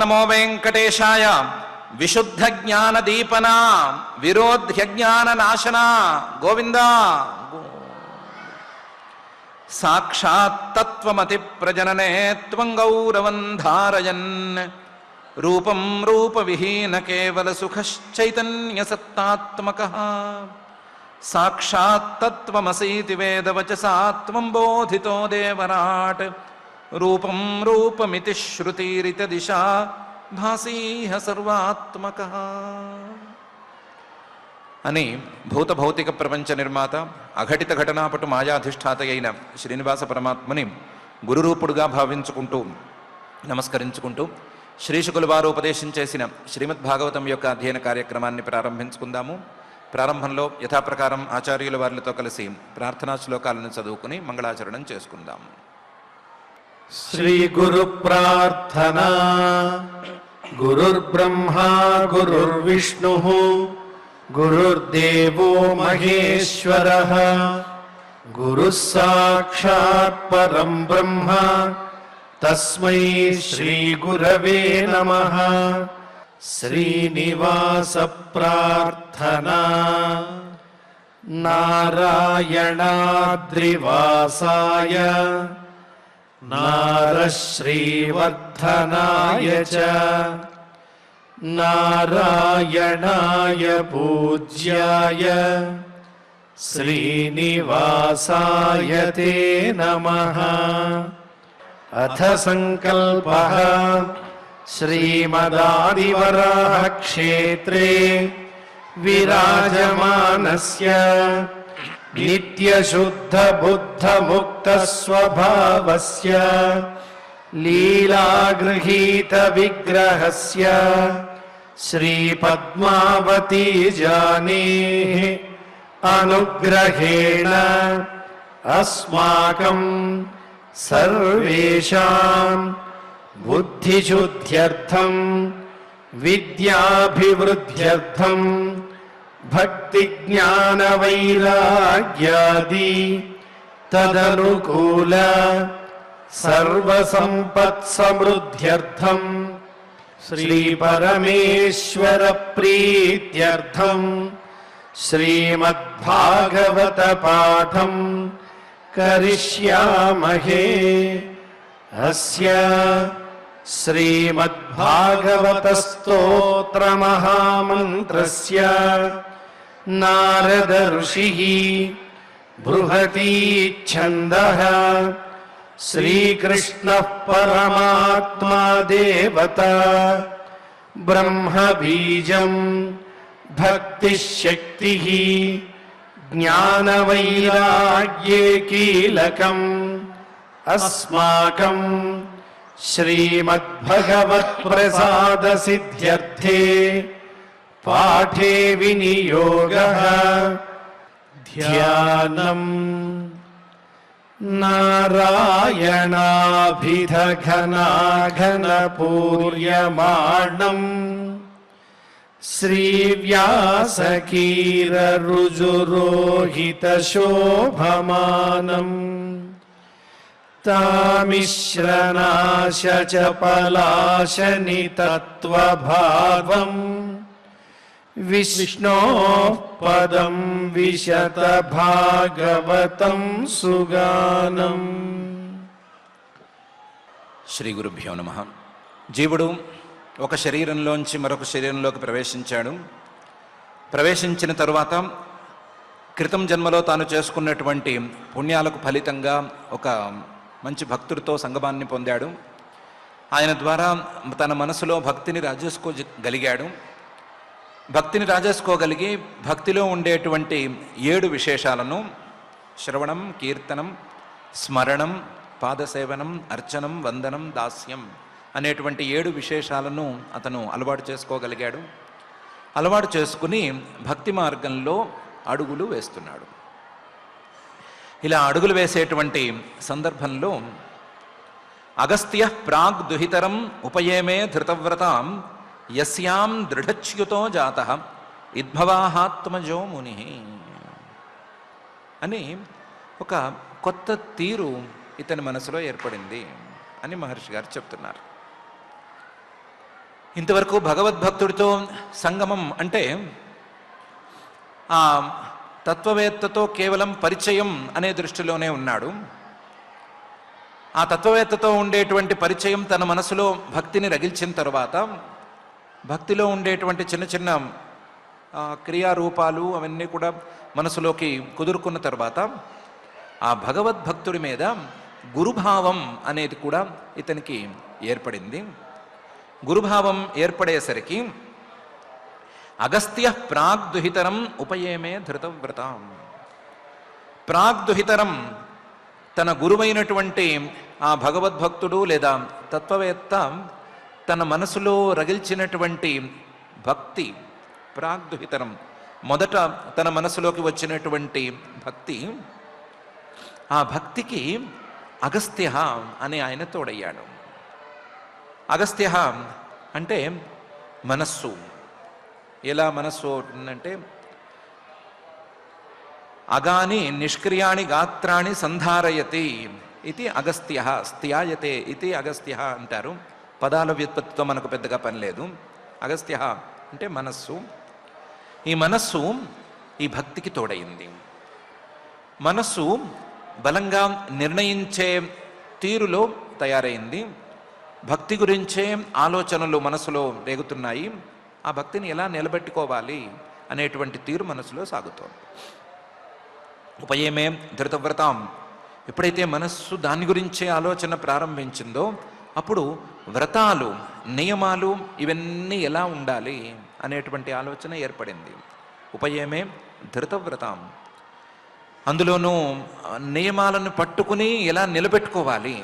నమో వెంకటేశాయ. విశుద్ధ జ్ఞాన దీపన విరోధ్య జ్ఞాన నాశన గోవింద. సాక్షాత్ తత్వమతి ప్రజననే త్వం గౌరవం ధారయన్. రూపం రూపవిహీన కేవల సుఖశ్చైతన్య సత్తాత్మకః. సాక్షాత్ తత్వమసీతి వేదవచసా త్వం బోధితో దేవరాట్. రూపం రూపమితి శ్రుతిరిత దిశా భాసీహ సర్వాత్మకః అని భూత భౌతిక ప్రపంచ నిర్మాత అఘటిత ఘటనాపటు మాయాధిష్ఠాత అయిన శ్రీనివాస పరమాత్మని గురురూపుడుగా భావించుకుంటూ నమస్కరించుకుంటూ శ్రీశుకుల వారు ఉపదేశం చేసిన శ్రీమద్భాగవతం యొక్క అధ్యయన కార్యక్రమాన్ని ప్రారంభించుకుందాము. ప్రారంభంలో యథాప్రకారం ఆచార్యుల వారితో కలిసి ప్రార్థనా శ్లోకాలను చదువుకుని మంగళాచరణం చేసుకుందాం. శ్రీ గురు ప్రార్థనా. గురుర్బ్రహ్మా గురుర్విష్ణు గురుర్దేవో మహేశ్వరః. గురుః సాక్షాత్ పరం బ్రహ్మ తస్మై శ్రీ గురవే నమః. శ్రీనివాస ప్రార్థనా. నారాయణాద్రివాసాయ నారశ్రీవర్ధనాయ చ నారాయణాయ పూజ్యాయ శ్రీనివాసాయ తే నమః. అథ సంకల్పః. శ్రీమదాదివరాహ క్షేత్రే విరాజమానస్య నిత్యశుద్ధ బుద్ధ ముక్త స్వభావస్య లీలాగృహీత విగ్రహస్య శ్రీ పద్మావతీ జానేః అనుగ్రహేణ అస్మాకం సర్వేషాం బుద్ధిశుద్ధ్యర్థం విద్యాభివృద్ధ్యర్థం భక్తి జ్ఞాన వైరాగ్యాది తదనుకూల సర్వసంపత్ సమృద్ధ్యర్థం శ్రీ పరమేశ్వర ప్రీత్యర్థం శ్రీమద్భాగవత పాఠం కరిష్యామహే. అస్య శ్రీమద్భాగవత స్తోత్ర మహామంత్రస్య నారద ఋషిః బృహతి ఛందః. శ్రీకృష్ణః పరమాత్మా దేవత. బ్రహ్మ బీజం భక్తిః శక్తిః జ్ఞాన వైరాగ్యే కీలకం. అస్మాకం శ్రీమద్భగవత్ ప్రసాద సిద్ధ్యర్థే పాఠే వినియోగః. ధ్యానం. నారాయణాభిధఘనాఘనపూర్యమాణం శ్రీవ్యాసకీరరుజురోహితశోభమానం తామిశ్రనాశచపలాశనితత్వభావం విష్ణోః పదం విశత భాగవతం సుగానం. శ్రీ గురుభ్యో నమః. జీవుడు ఒక శరీరంలోంచి మరొక శరీరంలోకి ప్రవేశించాడు. ప్రవేశించిన తరువాత క్రితం జన్మలో తాను చేసుకున్నటువంటి పుణ్యాలకు ఫలితంగా ఒక మంచి భక్తుడితో సంగమాన్ని పొందాడు. ఆయన ద్వారా తన మనసులో భక్తిని రాజేసుకోగలిగాడు. భక్తిని రాజేసుకోగలిగి భక్తిలో ఉండేటువంటి 7 విశేషాలను శ్రవణం, కీర్తనం, స్మరణం, పాదసేవనం, అర్చనం, వందనం, దాస్యం అనేటువంటి 7 విశేషాలను అతను అలవాటు చేసుకోగలిగాడు. అలవాటు చేసుకుని భక్తి మార్గంలో అడుగులు వేస్తున్నాడు. ఇలా అడుగులు వేసేటువంటి సందర్భంలో అగస్త్య ప్రాగ్ దుహితరం ఉపయేమే ధృతవ్రతాం యస్యాం దృఢచ్యుతో జాతః ఇద్భవాహాత్మజో ముని అని ఒక కొత్త తీరు ఇతని మనసులో ఏర్పడింది అని మహర్షి గారు చెప్తున్నారు. ఇంతవరకు భగవద్భక్తుడితో సంగమం అంటే ఆ తత్వవేత్తతో కేవలం పరిచయం అనే దృష్టిలోనే ఉన్నాడు. ఆ తత్వవేత్తతో ఉండేటువంటి పరిచయం తన మనసులో భక్తిని రగిల్చిన తర్వాత, భక్తిలో ఉండేటువంటి చిన్న చిన్న క్రియారూపాలు అవన్నీ కూడా మనసులోకి కుదురుకున్న తర్వాత ఆ భగవద్భక్తుడి మీద గురుభావం అనేది కూడా ఇతనికి ఏర్పడింది. గురుభావం ఏర్పడేసరికి అగస్త్య ప్రాగ్దుహితరం ఉపయేమే ధృతవ్రతం. ప్రాగ్దుహితరం తన గురువైనటువంటి ఆ భగవద్భక్తుడు లేదా తత్వవేత్త తన మనసులో రగిల్చినటువంటి భక్తి, ప్రాగ్దుహితరం మొదట తన మనసులోకి వచ్చినటువంటి భక్తి, ఆ భక్తికి అగస్త్య అనే ఆయన తోడయ్యాడు. అగస్త్య అంటే మనస్సు. ఎలా మనస్సు అవుతుందంటే అగాని నిష్క్రియాణి గాత్రాన్ని సంధారయతి ఇది అగస్త్య, స్థ్యాయతే ఇది అగస్త్య అంటారు. పదాల వ్యుత్పత్తితో మనకు పెద్దగా పని లేదు. అగస్త్య అంటే మనస్సు. ఈ మనస్సు ఈ భక్తికి తోడైంది. మనస్సు బలంగా నిర్ణయించే తీరులో తయారైంది. భక్తి గురించే ఆలోచనలు మనసులో రేగుతున్నాయి. ఆ భక్తిని ఎలా నిలబెట్టుకోవాలి అనేటువంటి తీరు మనసులో సాగుతోంది. ఉపయేమే ధృతవ్రతం. ఎప్పుడైతే మనస్సు దాని గురించే ఆలోచన ప్రారంభించిందో అప్పుడు వ్రతాలు, నియమాలు ఇవన్నీ ఎలా ఉండాలి అనేటువంటి ఆలోచన ఏర్పడింది. ఉపయేమే ధృతవ్రతం. అందులోనూ నియమాలను పట్టుకుని ఎలా నిలబెట్టుకోవాలి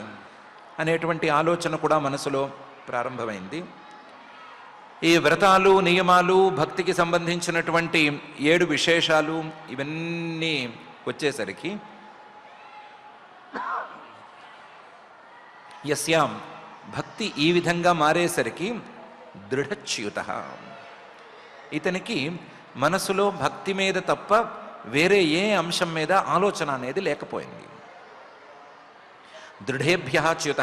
అనేటువంటి ఆలోచన కూడా మనసులో ప్రారంభమైంది. ఈ వ్రతాలు, నియమాలు, భక్తికి సంబంధించినటువంటి 7 విశేషాలు ఇవన్నీ వచ్చేసరికి యస్యాం భక్తి ఈ విధంగా మారేసరికి దృఢచ్యుత, ఇతనికి మనసులో భక్తి మీద తప్ప వేరే ఏ అంశం మీద ఆలోచన అనేది లేకపోయింది. దృఢేభ్య చ్యుత.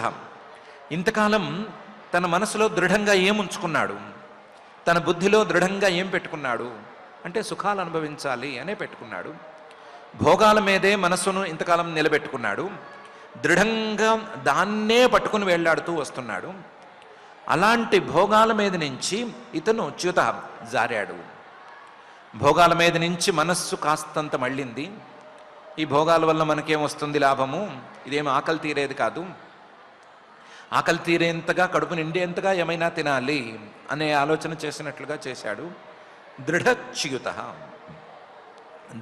ఇంతకాలం తన మనసులో దృఢంగా ఏముంచుకున్నాడు, తన బుద్ధిలో దృఢంగా ఏం పెట్టుకున్నాడు అంటే సుఖాలు అనుభవించాలి అనే పెట్టుకున్నాడు. భోగాల మీదే మనస్సును ఇంతకాలం నిలబెట్టుకున్నాడు. దృఢంగా దాన్నే పట్టుకుని వేళ్లాడుతూ వస్తున్నాడు. అలాంటి భోగాల మీద నుంచి ఇతను చ్యుత జారాడు. భోగాల మీద నుంచి మనస్సు కాస్తంత మళ్ళింది. ఈ భోగాల వల్ల మనకేమొస్తుంది లాభము, ఇదేం ఆకలి తీరేది కాదు, ఆకలి తీరేంతగా కడుపు నిండేంతగా ఏమైనా తినాలి అనే ఆలోచన చేసినట్లుగా చేశాడు. దృఢచ్యుత.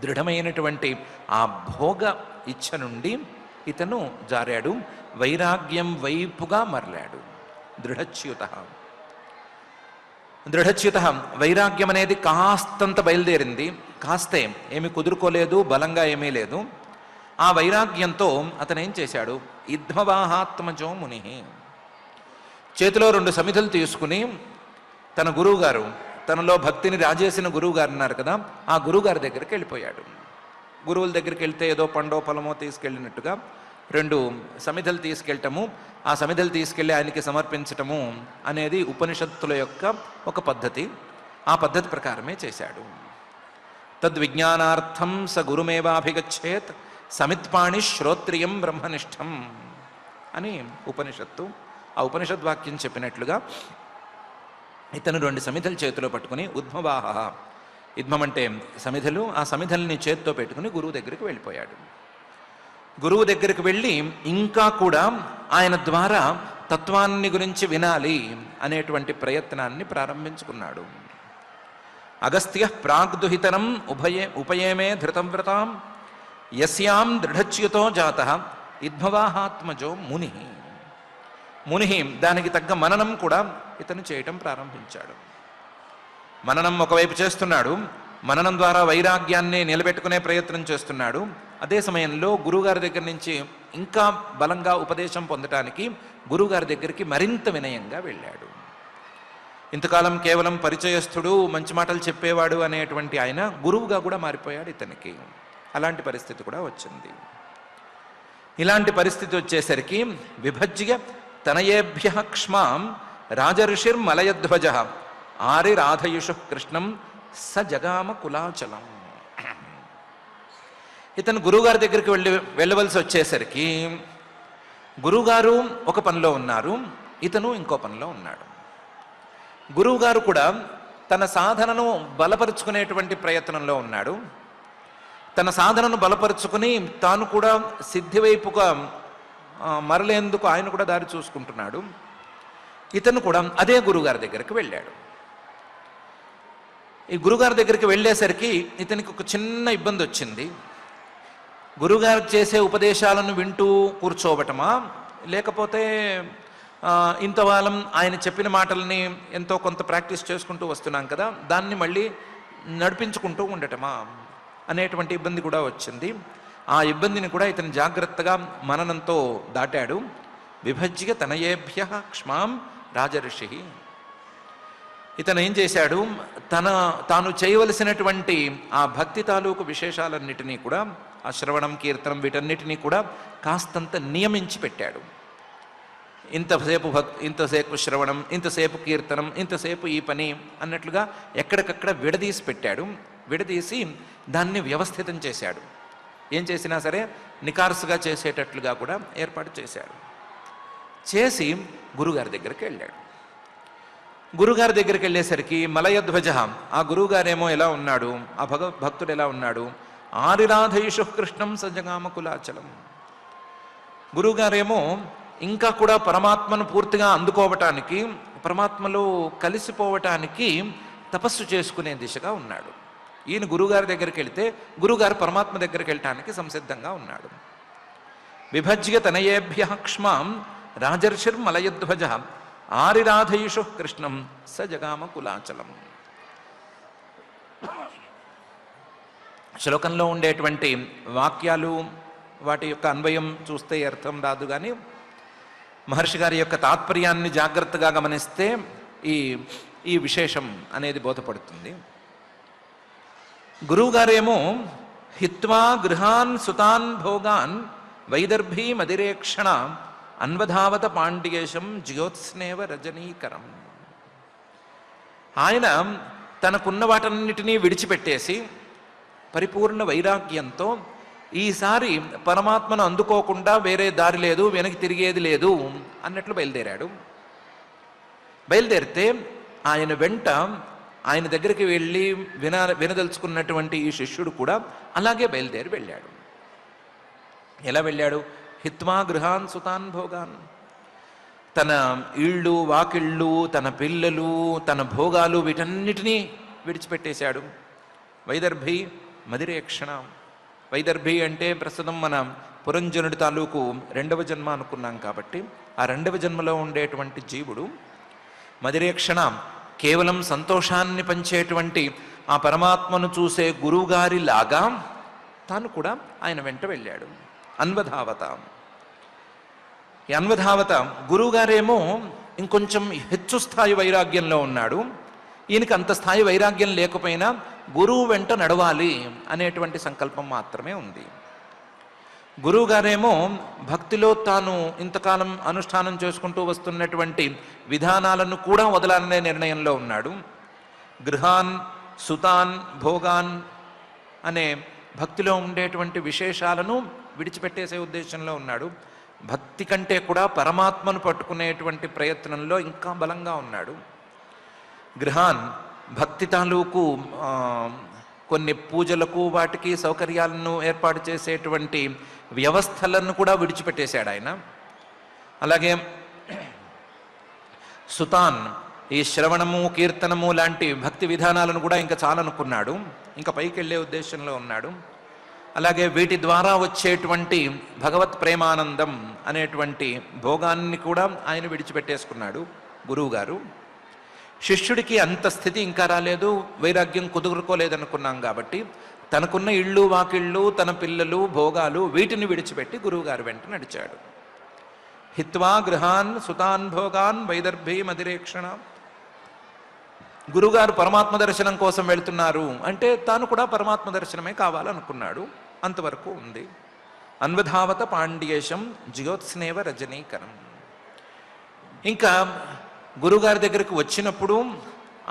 దృఢమైనటువంటి ఆ భోగ ఇచ్ఛ నుండి ఇతను జారాడు, వైరాగ్యం వైపుగా మరలాడు. దృఢచ్యుత. దృఢచ్యుత. వైరాగ్యం అనేది కాస్తంత బయలుదేరింది, కాస్తే ఏమి కుదురుకోలేదు, బలంగా ఏమీ లేదు. ఆ వైరాగ్యంతో అతను ఏం చేశాడు, ఇద్మవాహాత్మజో ముని, చేతిలో 2 సమిధులు తీసుకుని తన గురువుగారు, తనలో భక్తిని రాజేసిన గురువుగారు ఉన్నారు కదా, ఆ గురువుగారి దగ్గరికి వెళ్ళిపోయాడు. గురువుల దగ్గరికి వెళ్తే ఏదో పండో పొలమో తీసుకెళ్ళినట్టుగా 2 సమిధలు తీసుకెళ్ళటము, ఆ సమిధలు తీసుకెళ్ళి ఆయనకి సమర్పించటము అనేది ఉపనిషత్తుల యొక్క ఒక పద్ధతి. ఆ పద్ధతి ప్రకారమే చేశాడు. తద్విజ్ఞానార్థం స గురుమేవాభిగచ్చేత్ సమిత్పాణి శ్రోత్రియం బ్రహ్మనిష్టం అని ఉపనిషత్తు. ఆ ఉపనిషద్ వాక్యం చెప్పినట్లుగా ఇతను 2 సమిధలు చేతిలో పట్టుకుని ఉద్భవాహ, ఇద్మం అంటే సమిధలు, ఆ సమిధల్ని చేతితో పెట్టుకుని గురువు దగ్గరికి వెళ్ళిపోయాడు. గురువు దగ్గరికి వెళ్ళి ఇంకా కూడా ఆయన ద్వారా తత్వాన్ని గురించి వినాలి అనేటువంటి ప్రయత్నాన్ని ప్రారంభించుకున్నాడు. అగస్త్య ప్రాగ్దుహితరం ఉపయేమే ధృతవ్రతాం యస్యాం దృఢచ్యుతో జాతః ఇద్భవాహాత్మజో ముని. ముని దానికి తగ్గ మననం కూడా ఇతను చేయటం ప్రారంభించాడు. మననం ఒకవైపు చేస్తున్నాడు, మననం ద్వారా వైరాగ్యాన్ని నిలబెట్టుకునే ప్రయత్నం చేస్తున్నాడు. అదే సమయంలో గురువుగారి దగ్గర నుంచి ఇంకా బలంగా ఉపదేశం పొందటానికి గురువుగారి దగ్గరికి మరింత వినయంగా వెళ్ళాడు. ఇంతకాలం కేవలం పరిచయస్థుడు, మంచి మాటలు చెప్పేవాడు అనేటువంటి ఆయన గురువుగా కూడా మారిపోయాడు ఇతనికి. అలాంటి పరిస్థితి కూడా వచ్చింది. ఇలాంటి పరిస్థితి వచ్చేసరికి విభజ్య తనయేభ్య క్ష్మాం రాజర్షిర్మలయధ్వజ ఆరిరాధయుషు కృష్ణం స జగామ కులాచలం. ఇతను గురువుగారి దగ్గరికి వెళ్ళవలసి వచ్చేసరికి గురువుగారు ఒక పనిలో ఉన్నారు, ఇతను ఇంకో పనిలో ఉన్నాడు. గురువుగారు కూడా తన సాధనను బలపరుచుకునేటువంటి ప్రయత్నంలో ఉన్నాడు. తన సాధనను బలపరుచుకుని తాను కూడా సిద్ధి వైపుగా మరలేందుకు ఆయన కూడా దారి చూసుకుంటున్నాడు. ఇతను కూడా అదే గురువుగారి దగ్గరికి వెళ్ళాడు. ఈ గురువుగారి దగ్గరికి వెళ్ళేసరికి ఇతనికి ఒక చిన్న ఇబ్బంది వచ్చింది. గురువుగారు చేసే ఉపదేశాలను వింటూ కూర్చోవటమా, లేకపోతే ఇంతకాలం ఆయన చెప్పిన మాటల్ని ఎంతో కొంత ప్రాక్టీస్ చేసుకుంటూ వస్తున్నాం కదా, దాన్ని మళ్ళీ నడిపించుకుంటూ ఉండటమా అనేటువంటి ఇబ్బంది కూడా వచ్చింది. ఆ ఇబ్బందిని కూడా ఇతను జాగ్రత్తగా మననంతో దాటాడు. విభజ్య తనయేభ్య క్ష్మాం రాజర్షి. ఇతను ఏం చేశాడు, తాను చేయవలసినటువంటి ఆ భక్తి తాలూకు విశేషాలన్నిటినీ కూడా, ఆ శ్రవణం కీర్తనం వీటన్నిటినీ కూడా కాస్తంత నియమించి పెట్టాడు. ఇంతసేపు శ్రవణం, ఇంతసేపు కీర్తనం, ఇంతసేపు ఈ పని అన్నట్లుగా ఎక్కడికక్కడ విడదీసి పెట్టాడు. విడదీసి దాన్ని వ్యవస్థితం చేశాడు. ఏం చేసినా సరే నికార్సుగా చేసేటట్లుగా కూడా ఏర్పాటు చేశాడు. చేసి గురుగారి దగ్గరికి వెళ్ళాడు. గురుగారి దగ్గరికి వెళ్ళేసరికి మలయధ్వజ, ఆ గురువుగారేమో ఎలా ఉన్నాడు, ఆ భక్తుడు ఎలా ఉన్నాడు, ఆరిరాధయుషు కృష్ణం సజగామ కులాచలం. గురువుగారేమో ఇంకా కూడా పరమాత్మను పూర్తిగా అందుకోవటానికి, పరమాత్మలో కలిసిపోవటానికి తపస్సు చేసుకునే దిశగా ఉన్నాడు. ఈయన గురువుగారి దగ్గరికి వెళితే గురువుగారు పరమాత్మ దగ్గరికి వెళ్ళటానికి సంసిద్ధంగా ఉన్నాడు. విభజ్య తనయేభ్య క్ష్మాం రాజర్షిర్మలయధ్వజ ఆరిరాధయుషు కృష్ణం స జగామ కులాచలం. శ్లోకంలో ఉండేటువంటి వాక్యాలు, వాటి యొక్క అన్వయం చూస్తే అర్థం రాదు, కానీ మహర్షి గారి యొక్క తాత్పర్యాన్ని జాగ్రత్తగా గమనిస్తే ఈ విశేషం అనేది బోధపడుతుంది. గురువుగారేమో హిత్వా గృహాన్ సుతాన్ భోగాన్ వైదర్భీ మదిరేక్షణ అన్వధావత పాండ్యేశం జ్యోత్స్నేవ రజనీకరం. ఆయన తనకున్న వాటన్నిటినీ విడిచిపెట్టేసి పరిపూర్ణ వైరాగ్యంతో ఈసారి పరమాత్మను అందుకోకుండా వేరే దారి లేదు, వెనక్కి తిరిగేది లేదు అన్నట్లు బయలుదేరాడు. బయలుదేరితే ఆయన వెంట ఆయన దగ్గరికి వెళ్ళి వినదలుచుకున్నటువంటి ఈ శిష్యుడు కూడా అలాగే బయలుదేరి వెళ్ళాడు. ఎలా వెళ్ళాడు? హిత్వా గృహాన్ సుతాన్ భోగాన్. తన ఇళ్ళు, వాకిళ్ళు, తన పిల్లలు, తన భోగాలు వీటన్నిటినీ విడిచిపెట్టేశాడు. వైదర్భి మదిరేక్షణ. వైదర్భి అంటే ప్రస్తుతం మన పురంజనుడి తాలూకు రెండవ జన్మ అనుకున్నాం కాబట్టి, ఆ రెండవ జన్మలో ఉండేటువంటి జీవుడు మదిరేక్షణ, కేవలం సంతోషాన్ని పంచేటువంటి ఆ పరమాత్మను చూసే గురువుగారి లాగా తాను కూడా ఆయన వెంట వెళ్ళాడు. అన్వధావత. ఈ అన్వధావత గురువుగారేమో ఇంకొంచెం హెచ్చు స్థాయి వైరాగ్యంలో ఉన్నాడు. ఈయనకి అంత స్థాయి వైరాగ్యం లేకపోయినా గురువు వెంట నడవాలి అనేటువంటి సంకల్పం మాత్రమే ఉంది. గురువుగారేమో భక్తిలో తాను ఇంతకాలం అనుష్ఠానం చేసుకుంటూ వస్తున్నటువంటి విధానాలను కూడా వదలాలనే నిర్ణయంలో ఉన్నాడు. గృహాన్ సుతాన్ భోగాన్ అనే భక్తిలో ఉండేటువంటి విశేషాలను విడిచిపెట్టేసే ఉద్దేశంలో ఉన్నాడు. భక్తి కంటే కూడా పరమాత్మను పట్టుకునేటువంటి ప్రయత్నంలో ఇంకా బలంగా ఉన్నాడు. గృహాన్ భక్తి తాలూకు కొన్ని పూజలకు వాటికి సౌకర్యాలను ఏర్పాటు చేసేటువంటి వ్యవస్థలను కూడా విడిచిపెట్టేశాడు ఆయన. అలాగే సుతాన్, ఈ శ్రవణము కీర్తనము లాంటి భక్తి విధానాలను కూడా ఇంకా చాలనుకున్నాడు, ఇంకా పైకి వెళ్ళే ఉద్దేశంలో ఉన్నాడు. అలాగే వీటి ద్వారా వచ్చేటువంటి భగవత్ ప్రేమానందం అనేటువంటి భోగాన్ని కూడా ఆయన విడిచిపెట్టేసుకున్నాడు గురువుగారు. శిష్యుడికి అంత స్థితి ఇంకా రాలేదు, వైరాగ్యం కుదురుకోలేదనుకున్నాం కాబట్టి తనకున్న ఇళ్ళు వాకిళ్ళు, తన పిల్లలు, భోగాలు వీటిని విడిచిపెట్టి గురువుగారు వెంట నడిచాడు. హిత్వా గృహాన్ సుతాన్ భోగాన్ వైదర్భీ మదిరేక్షణ. గురువుగారు పరమాత్మ దర్శనం కోసం వెళుతున్నారు అంటే తాను కూడా పరమాత్మ దర్శనమే కావాలనుకున్నాడు. అంతవరకు ఉంది. అన్వధావత పాండ్యేశం జ్యోత్స్నేవ రజనీకరం. ఇంకా గురుగారి దగ్గరికి వచ్చినప్పుడు,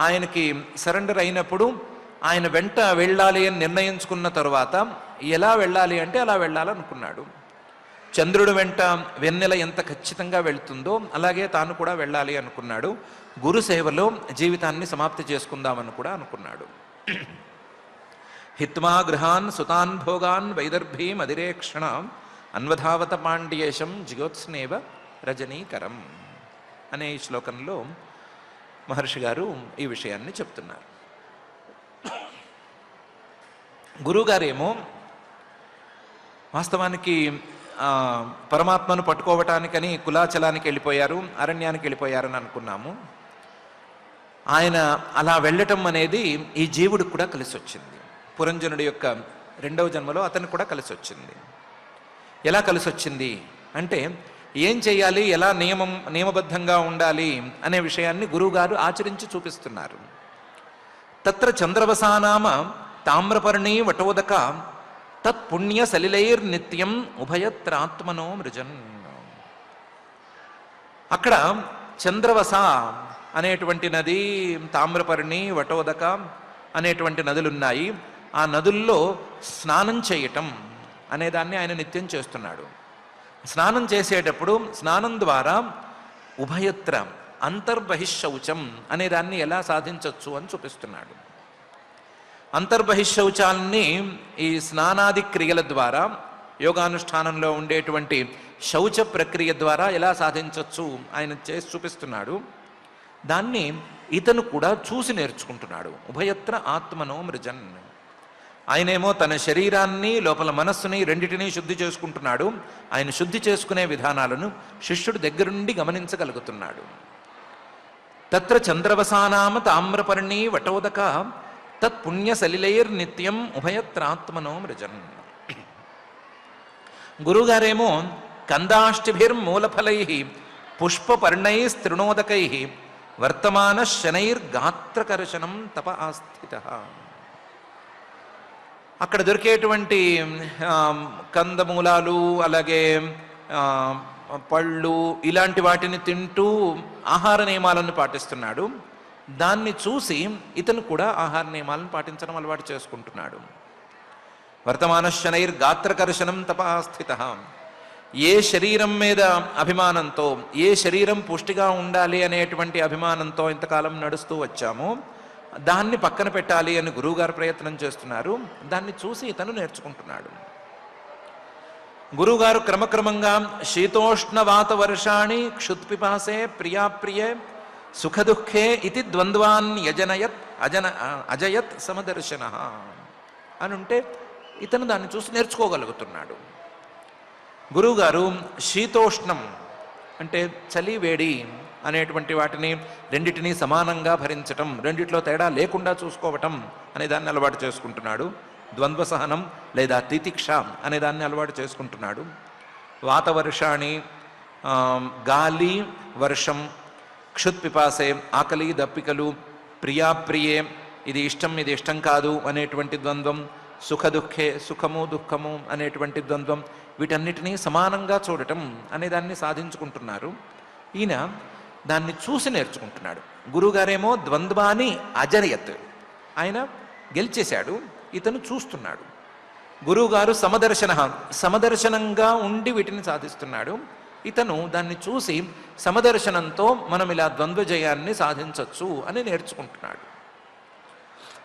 ఆయనకి సరెండర్ అయినప్పుడు, ఆయన వెంట వెళ్ళాలి అని నిర్ణయించుకున్న తరువాత ఎలా వెళ్ళాలి అంటే అలా వెళ్ళాలనుకున్నాడు. చంద్రుడు వెంట వెన్నెల ఎంత ఖచ్చితంగా వెళ్తుందో అలాగే తాను కూడా వెళ్ళాలి అనుకున్నాడు. గురు సేవలో జీవితాన్ని సమాప్తి చేసుకుందామని కూడా అనుకున్నాడు. హిత్వా గృహాన్ సుతాన్ భోగాన్ వైదర్భీం అధిరేక్షణ అన్వధావత పాండ్యేశం జిగోత్స్నేవ రజనీకరం అనే ఈ శ్లోకంలో మహర్షి గారు ఈ విషయాన్ని చెప్తున్నారు. గురువుగారేమో వాస్తవానికి పరమాత్మను పట్టుకోవటానికని కులాచలానికి వెళ్ళిపోయారు, అరణ్యానికి వెళ్ళిపోయారని అనుకున్నాము. ఆయన అలా వెళ్ళటం అనేది ఈ జీవుడికి కూడా కలిసి వచ్చింది. పురంజనుడి యొక్క 2వ జన్మలో అతనికి కూడా కలిసి వచ్చింది. ఎలా కలిసి వచ్చింది అంటే ఏం చేయాలి, ఎలా నియమబద్ధంగా ఉండాలి అనే విషయాన్ని గురువుగారు ఆచరించి చూపిస్తున్నారు. తత్ర చంద్రవసానామ తామ్రపర్ణీ వటోదక తత్పుణ్య సలిలైర్నిత్యం ఉభయత్రాత్మనో మృజన్. అక్కడ చంద్రవస అనేటువంటి నది, తామ్రపర్ణి, వటోదక అనేటువంటి నదులున్నాయి. ఆ నదుల్లో స్నానం చేయటం అనేదాన్ని ఆయన నిత్యం చేస్తున్నాడు. స్నానం చేసేటప్పుడు స్నానం ద్వారా ఉభయత్ర అంతర్బహిశౌచం అనేదాన్ని ఎలా సాధించవచ్చు అని చూపిస్తున్నాడు. అంతర్బహిశౌచాన్ని ఈ స్నానాది క్రియల ద్వారా, యోగానుష్ఠానంలో ఉండేటువంటి శౌచ ప్రక్రియ ద్వారా ఎలా సాధించవచ్చు ఆయన చేసి చూపిస్తున్నాడు. దాన్ని ఇతను కూడా చూసి నేర్చుకుంటున్నాడు. ఉభయత్ర ఆత్మనో మృజన్. ఆయనేమో తన శరీరాన్ని, లోపల మనస్సుని రెండిటినీ శుద్ధి చేసుకుంటున్నాడు. ఆయన శుద్ధి చేసుకునే విధానాలను శిష్యుడు దగ్గరుండి గమనించగలుగుతున్నాడు. తత్ర చంద్రవసానామ తామ్రపర్ణీ వటోదక తత్పుణ్య సలిలైర్నిత్యం ఉభయత్రాత్మనో మృజన్. గురుగారేమో కందాష్టిభిర్మూలఫలై పుష్పపర్ణైస్తృణోదకై వర్తమాన శనైర్గాత్రకర్షణం తప ఆస్థిత. అక్కడ దొరికేటువంటి కందమూలాలు, అలాగే పళ్ళు, ఇలాంటి వాటిని తింటూ ఆహార నియమాలను పాటిస్తున్నాడు. దాన్ని చూసి ఇతను కూడా ఆహార నియమాలను పాటించడం అలవాటు చేసుకుంటున్నాడు. వర్తమాన శనైర్గాత్రకర్షణం తపస్థిత. ఏ శరీరం మీద అభిమానంతో, ఏ శరీరం పుష్టిగా ఉండాలి అనేటువంటి అభిమానంతో ఇంతకాలం నడుస్తూ వచ్చామో దాన్ని పక్కన పెట్టాలి అని గురువుగారు ప్రయత్నం చేస్తున్నారు. దాన్ని చూసి ఇతను నేర్చుకుంటున్నాడు. గురువుగారు క్రమక్రమంగా శీతోష్ణ వాత వర్షాణి క్షుత్పిపాసే ప్రియాప్రియే సుఖదుఃఖే ఇతి ద్వంద్వాన్ యజనయత్ అజయత్ సమదర్శన అని ఉంటే ఇతను దాన్ని చూసి నేర్చుకోగలుగుతున్నాడు. గురువుగారు శీతోష్ణం అంటే చలి వేడి అనేటువంటి వాటిని రెండిటినీ సమానంగా భరించటం, రెండిట్లో తేడా లేకుండా చూసుకోవటం అనే దాన్ని అలవాటు చేసుకుంటున్నాడు. ద్వంద్వ సహనం లేదా తితిక్ష అనే దాన్ని అలవాటు చేసుకుంటున్నాడు. వాతవర్షాణి గాలి, వర్షం, క్షుత్పిపాసే ఆకలి దప్పికలు, ప్రియాప్రియే ఇది ఇష్టం ఇది ఇష్టం కాదు అనేటువంటి ద్వంద్వం, సుఖదుఃఖే సుఖము దుఃఖము అనేటువంటి ద్వంద్వం, వీటన్నిటినీ సమానంగా చూడటం అనేదాన్ని సాధించుకుంటున్నారు. ఈయన దాన్ని చూసి నేర్చుకుంటున్నాడు. గురువుగారేమో ద్వంద్వాన్ని అజరయత్, ఆయన గెలిచేశాడు, ఇతను చూస్తున్నాడు. గురువుగారు సమదర్శనంగా ఉండి వీటిని సాధిస్తున్నాడు. ఇతను దాన్ని చూసి సమదర్శనంతో మనం ఇలా ద్వంద్వజయాన్ని సాధించవచ్చు అని నేర్చుకుంటున్నాడు.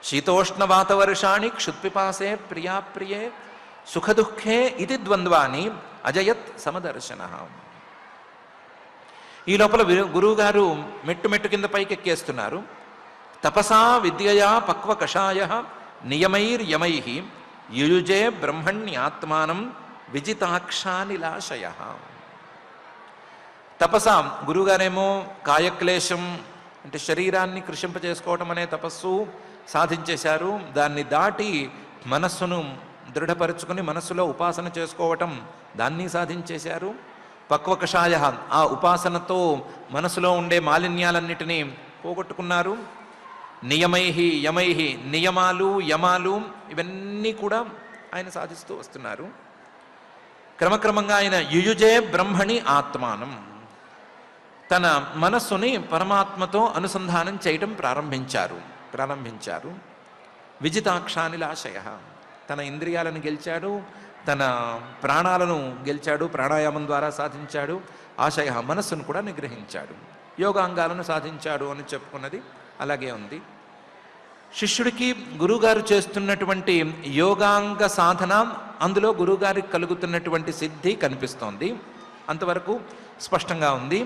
శీతోష్ణ వాతవర్షాణి క్షుత్పిపాసే ప్రియాప్రియే సుఖదుఃఖే ఇది ద్వంద్వాని అజయత్ సమదర్శన. ఈ లోపల గురువుగారు మెట్టు మెట్టు కింద పైకి ఎక్కేస్తున్నారు. తపసా విద్యయా పక్వ కషాయ నియమైర్యమై యుయుజే బ్రహ్మణ్యాత్మానం విజితాక్షానిలాశయ. తపస గురువుగారేమో కాయక్లేశం అంటే శరీరాన్ని కృషింపజేసుకోవటం అనే తపస్సు సాధించేశారు. దాన్ని దాటి మనస్సును దృఢపరుచుకుని మనస్సులో ఉపాసన చేసుకోవటం దాన్ని సాధించేశారు. పక్వ కషాయ ఆ ఉపాసనతో మనసులో ఉండే మాలిన్యాలన్నిటినీ పోగొట్టుకున్నారు. నియమై యమై నియమాలు యమాలు ఇవన్నీ కూడా ఆయన సాధిస్తూ వస్తున్నారు. క్రమక్రమంగా ఆయన యుయుజే బ్రహ్మణి ఆత్మానం తన మనస్సుని పరమాత్మతో అనుసంధానం చేయటం ప్రారంభించారు. విజితాక్షానిలాశయ, తన ఇంద్రియాలను గెలిచాడు, తన ప్రాణాలను గెలిచాడు, ప్రాణాయామం ద్వారా సాధించాడు. ఆశయ, మనస్సును కూడా నిగ్రహించాడు. యోగాంగాలను సాధించాడు అని చెప్పుకున్నది అలాగే ఉంది. శిష్యుడికి గురువుగారు చేస్తున్నటువంటి యోగాంగ సాధన, అందులో గురువుగారికి కలుగుతున్నటువంటి సిద్ధి కనిపిస్తోంది. అంతవరకు స్పష్టంగా ఉంది.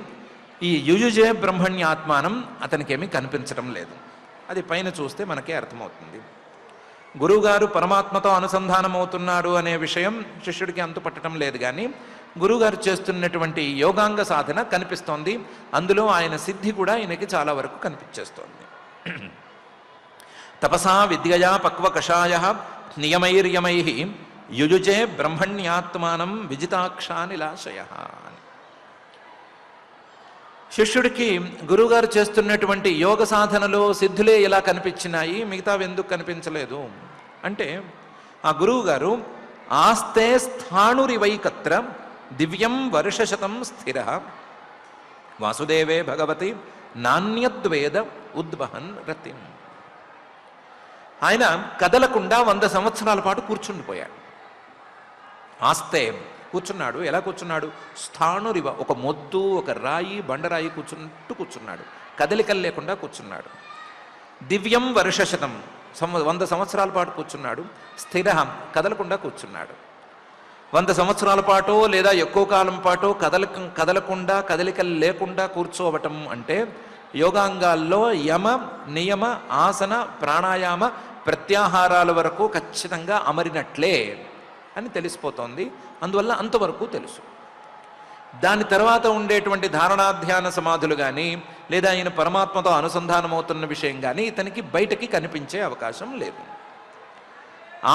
ఈ యుయుజే బ్రహ్మణ్యాత్మానం అతనికేమీ కనిపించడం లేదు. అది పైన చూస్తే మనకే అర్థమవుతుంది. గురువుగారు పరమాత్మతో అనుసంధానం అవుతున్నాడు అనే విషయం శిష్యుడికి అంతుపట్టడం లేదు, కానీ గురువుగారు చేస్తున్నటువంటి యోగాంగ సాధన కనిపిస్తోంది. అందులో ఆయన సిద్ధి కూడా ఈయనకి చాలా వరకు కనిపించేస్తోంది. తపసా విద్యయా పక్వ కషాయ నియమైర్యమై యుయుజే బ్రహ్మణ్యాత్మానం విజితాక్షానిలాశయ. శిష్యుడికి గురువుగారు చేస్తున్నటువంటి యోగ సాధనలో సిద్ధులే ఇలా కనిపించినాయి, మిగతావి ఎందుకు కనిపించలేదు అంటే, ఆ గురువుగారు ఆస్తే స్థాణురివైకత్ర దివ్యం వర్షశతం స్థిర వాసుదేవే భగవతి నాణ్యద్వేద ఉద్వహన్ రతిం. ఆయన కదలకుండా 100 సంవత్సరాల పాటు కూర్చుండిపోయాడు. ఆస్తే కూర్చున్నాడు. ఎలా కూర్చున్నాడు? స్థాణురివ, ఒక మొద్దు, ఒక రాయి, బండరాయి కూర్చున్నాడు. కదలికలు లేకుండా కూర్చున్నాడు. దివ్యం వర్షశతం, 100 సంవత్సరాల పాటు కూర్చున్నాడు. స్థిర, కదలకుండా కూర్చున్నాడు. 100 సంవత్సరాల పాటు లేదా ఎక్కువ కాలం పాటు కదలకుండా, కదలికలు లేకుండా కూర్చోవటం అంటే యోగాంగాల్లో యమ, నియమ, ఆసన, ప్రాణాయామ, ప్రత్యాహారాల వరకు ఖచ్చితంగా అమరినట్లే అని తెలిసిపోతోంది. అందువల్ల అంతవరకు తెలుసు. దాని తర్వాత ఉండేటువంటి ధారణాధ్యాన సమాధులు కానీ, లేదా ఆయన పరమాత్మతో అనుసంధానమవుతున్న విషయం కానీ ఇతనికి బయటకి కనిపించే అవకాశం లేదు.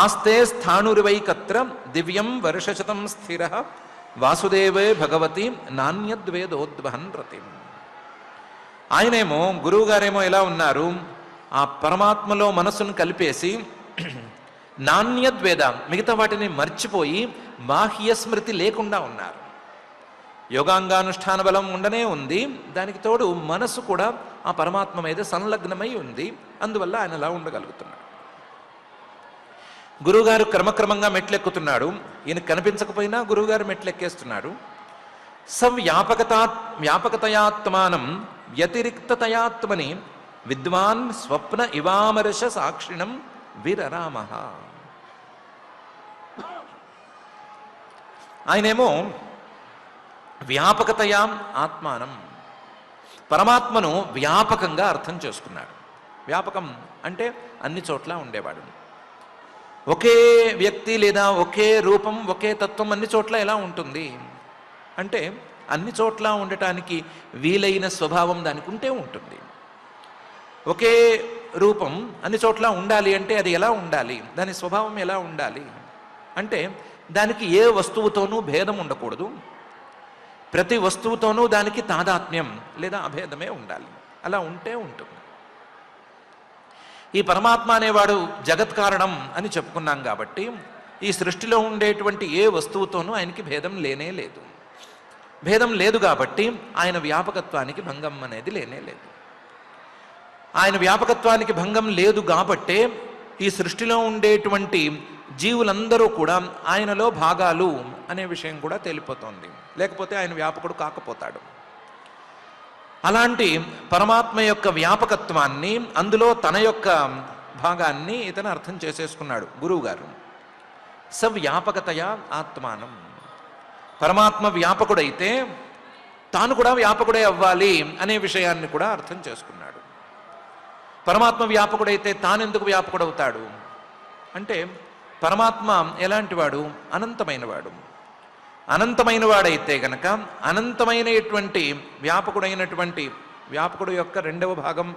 ఆస్తే స్థాణురివైకత్ర దివ్యం వర్షశతం స్థిర వాసుదేవే భగవతి నాణ్యద్వేదోద్వహన్ రతిం. ఆయనేమో, గురువుగారేమో ఎలా ఉన్నారు? ఆ పరమాత్మలో మనస్సును కలిపేసి నాణ్యద్వేద, మిగతా వాటిని మర్చిపోయి బాహ్య స్మృతి లేకుండా ఉన్నారు. యోగాంగానుష్ఠాన బలం ఉండనే ఉంది, దానికి తోడు మనస్సు కూడా ఆ పరమాత్మ మీద సంలగ్నమై ఉంది. అందువల్ల ఆయన అలా ఉండగలుగుతున్నాడు. గురువుగారు క్రమక్రమంగా మెట్లెక్కుతున్నాడు. ఈయన కనిపించకపోయినా గురువుగారు మెట్లెక్కేస్తున్నాడు. వ్యాపకతయాత్మానం వ్యతిరిక్తతయాత్మని విద్వాన్ స్వప్న ఇవామర్ష సాక్షిణం విరరామ. ఆయనేమో వ్యాపకతయా ఆత్మానం, పరమాత్మను వ్యాపకంగా అర్థం చేసుకున్నాడు. వ్యాపకం అంటే అన్ని చోట్ల ఉండేవాడు. ఒకే వ్యక్తి లేదా ఒకే రూపం, ఒకే తత్వం అన్ని చోట్ల ఎలా ఉంటుంది అంటే, అన్ని చోట్ల ఉండటానికి వీలైన స్వభావం దానికి ఉంటే ఉంటుంది. ఒకే రూపం అన్ని చోట్ల ఉండాలి అంటే అది ఎలా ఉండాలి? దాని స్వభావం ఎలా ఉండాలి అంటే, దానికి ఏ వస్తువుతోనూ భేదం ఉండకూడదు. ప్రతి వస్తువుతోనూ దానికి తాదాత్మ్యం లేదా అభేదమే ఉండాలి. అలా ఉంటే ఉంటుంది. ఈ పరమాత్మ అనేవాడు జగత్కారణం అని చెప్పుకున్నాం కాబట్టి, ఈ సృష్టిలో ఉండేటువంటి ఏ వస్తువుతోనూ ఆయనకి భేదం లేనే లేదు. భేదం లేదు కాబట్టి ఆయన వ్యాపకత్వానికి భంగం అనేది లేనే లేదు. ఆయన వ్యాపకత్వానికి భంగం లేదు కాబట్టే ఈ సృష్టిలో ఉండేటువంటి జీవులందరూ కూడా ఆయనలో భాగాలు అనే విషయం కూడా తేలిపోతోంది. లేకపోతే ఆయన వ్యాపకుడు కాకపోతాడు. అలాంటి పరమాత్మ యొక్క వ్యాపకత్వాన్ని, అందులో తన యొక్క భాగాన్ని ఇతను అర్థం చేసేసుకున్నాడు గురువుగారు. సవ్యాపకతయా ఆత్మానం, పరమాత్మ వ్యాపకుడైతే తాను కూడా వ్యాపకుడే అవ్వాలి అనే విషయాన్ని కూడా అర్థం చేసుకున్నాడు. పరమాత్మ వ్యాపకుడైతే తానెందుకు వ్యాపకుడవుతాడు అంటే, పరమాత్మ ఎలాంటివాడు? అనంతమైనవాడు. అనంతమైనవాడైతే గనక అనంతమైనటువంటి వ్యాపకుడు యొక్క రెండవ భాగం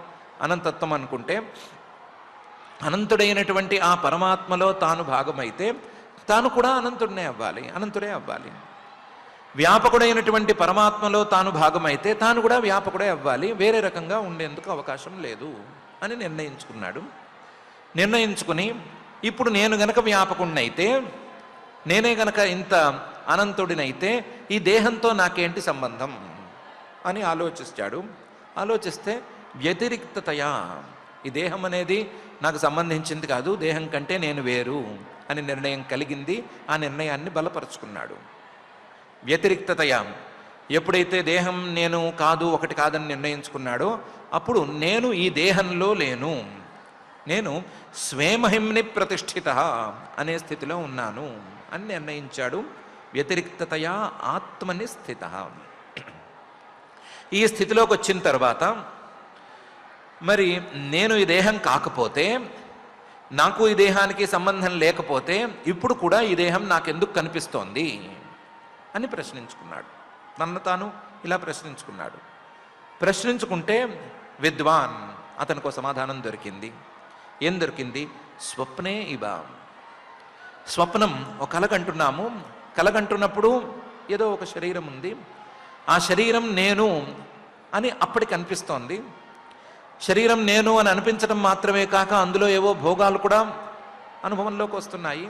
అనంతత్వం అనుకుంటే, అనంతుడైనటువంటి ఆ పరమాత్మలో తాను భాగమైతే తాను కూడా అనంతుడే అవ్వాలి. వ్యాపకుడైనటువంటి పరమాత్మలో తాను భాగమైతే తాను కూడా వ్యాపకుడే అవ్వాలి. వేరే రకంగా ఉండేందుకు అవకాశం లేదు అని నిర్ణయించుకుని ఇప్పుడు నేను గనక వ్యాపకుడినైతే, నేనే గనక ఇంత అనంతుడినైతే ఈ దేహంతో నాకేంటి సంబంధం అని ఆలోచిస్తాడు. ఆలోచిస్తే వ్యతిరిక్తతయా, ఈ దేహం అనేది నాకు సంబంధించింది కాదు, దేహం కంటే నేను వేరు అని నిర్ణయం కలిగింది. ఆ నిర్ణయాన్ని బలపరుచుకున్నాడు. వ్యతిరిక్తతయా, ఎప్పుడైతే దేహం నేను కాదు, ఒకటి కాదని నిర్ణయించుకున్నాడో అప్పుడు నేను ఈ దేహంలో లేను, నేను స్వేమహిమ్ని ప్రతిష్ఠిత అనే స్థితిలో ఉన్నాను అని నిర్ణయించాడు. వ్యతిరిక్తతయా ఆత్మని స్థిత. ఈ స్థితిలోకి వచ్చిన తర్వాత మరి నేను ఈ దేహం కాకపోతే, నాకు ఈ దేహానికి సంబంధం లేకపోతే ఇప్పుడు కూడా ఈ దేహం నాకెందుకు కనిపిస్తోంది అని ప్రశ్నించుకున్నాడు. నన్ను తాను ఇలా ప్రశ్నించుకున్నాడు. ప్రశ్నించుకుంటే విద్వాన్, అతనికి సమాధానం దొరికింది. ఏం దొరికింది? స్వప్నే ఇవ. స్వప్నం, ఒక కలగంటున్నాము. కలగంటున్నప్పుడు ఏదో ఒక శరీరం ఉంది, ఆ శరీరం నేను అని అప్పటికి అనిపిస్తోంది. శరీరం నేను అని అనిపించడం మాత్రమే కాక అందులో ఏవో భోగాలు కూడా అనుభవంలోకి వస్తున్నాయి.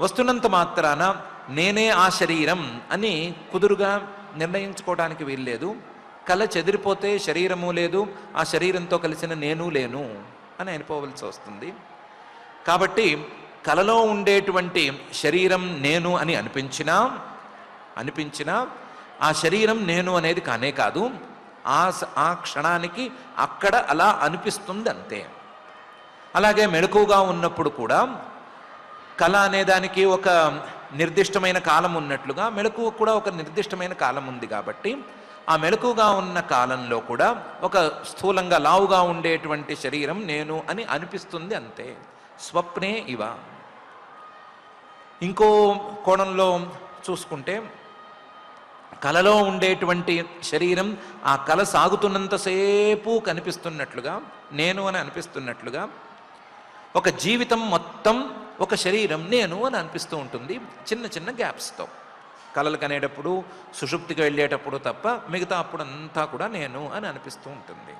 వస్తున్నంత మాత్రాన నేనే ఆ శరీరం అని కుదురుగా నిర్ణయించుకోవడానికి వీల్లేదు. కళ చెదిరిపోతే శరీరము లేదు, ఆ శరీరంతో కలిసిన నేను లేను అని అనుకోవలసి వస్తుంది. కాబట్టి కలలో ఉండేటువంటి శరీరం నేను అని అనిపించినా ఆ శరీరం నేను అనేది కానే కాదు. ఆ క్షణానికి అక్కడ అలా అనిపిస్తుంది అంతే. అలాగే మెలకువగా ఉన్నప్పుడు కూడా కళ అనేదానికి ఒక నిర్దిష్టమైన కాలం ఉన్నట్లుగా మెలకువ కూడా ఒక నిర్దిష్టమైన కాలం ఉంది. కాబట్టి ఆ మెలకువగా ఉన్న కాలంలో కూడా ఒక స్థూలంగా లావుగా ఉండేటువంటి శరీరం నేను అని అనిపిస్తుంది అంతే. స్వప్నే ఇవ. ఇంకో కోణంలో చూసుకుంటే కలలో ఉండేటువంటి శరీరం ఆ కళ సాగుతున్నంతసేపు కనిపిస్తున్నట్లుగా, నేను అని అనిపిస్తున్నట్లుగా, ఒక జీవితం మొత్తం ఒక శరీరం నేను అని అనిపిస్తూ ఉంటుంది చిన్న చిన్న గ్యాప్స్తో. కళలు కనేటప్పుడు, సుషుప్తికి వెళ్ళేటప్పుడు తప్ప మిగతా అప్పుడంతా కూడా నేను అని అనిపిస్తూ ఉంటుంది.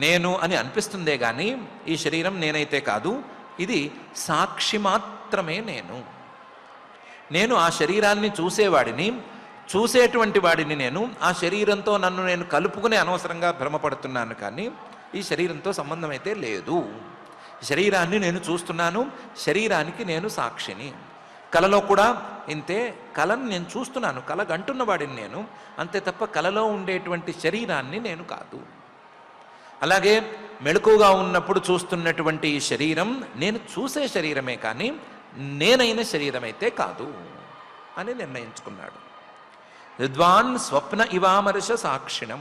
నేను అని అనిపిస్తుందే కానీ ఈ శరీరం నేనైతే కాదు, ఇది సాక్షి మాత్రమే. నేను ఆ శరీరాన్ని చూసేవాడిని, చూసేటువంటి వాడిని నేను. ఆ శరీరంతో నన్ను నేను కలుపుకునే అనవసరంగా భ్రమపడుతున్నాను, కానీ ఈ శరీరంతో సంబంధం అయితే లేదు. శరీరాన్ని నేను చూస్తున్నాను, శరీరానికి నేను సాక్షిని. కలలో కూడా ఇంతే, కళను నేను చూస్తున్నాను, కలగంటున్న వాడిని నేను అంతే తప్ప కలలో ఉండేటువంటి శరీరాన్ని నేను కాదు. అలాగే మెలకువగా ఉన్నప్పుడు చూస్తున్నటువంటి ఈ శరీరం నేను చూసే శరీరమే కానీ నేనైన శరీరమైతే కాదు అని నిర్ణయించుకున్నాడు. విద్వాన్ స్వప్న ఇవామర్శ సాక్షిణం.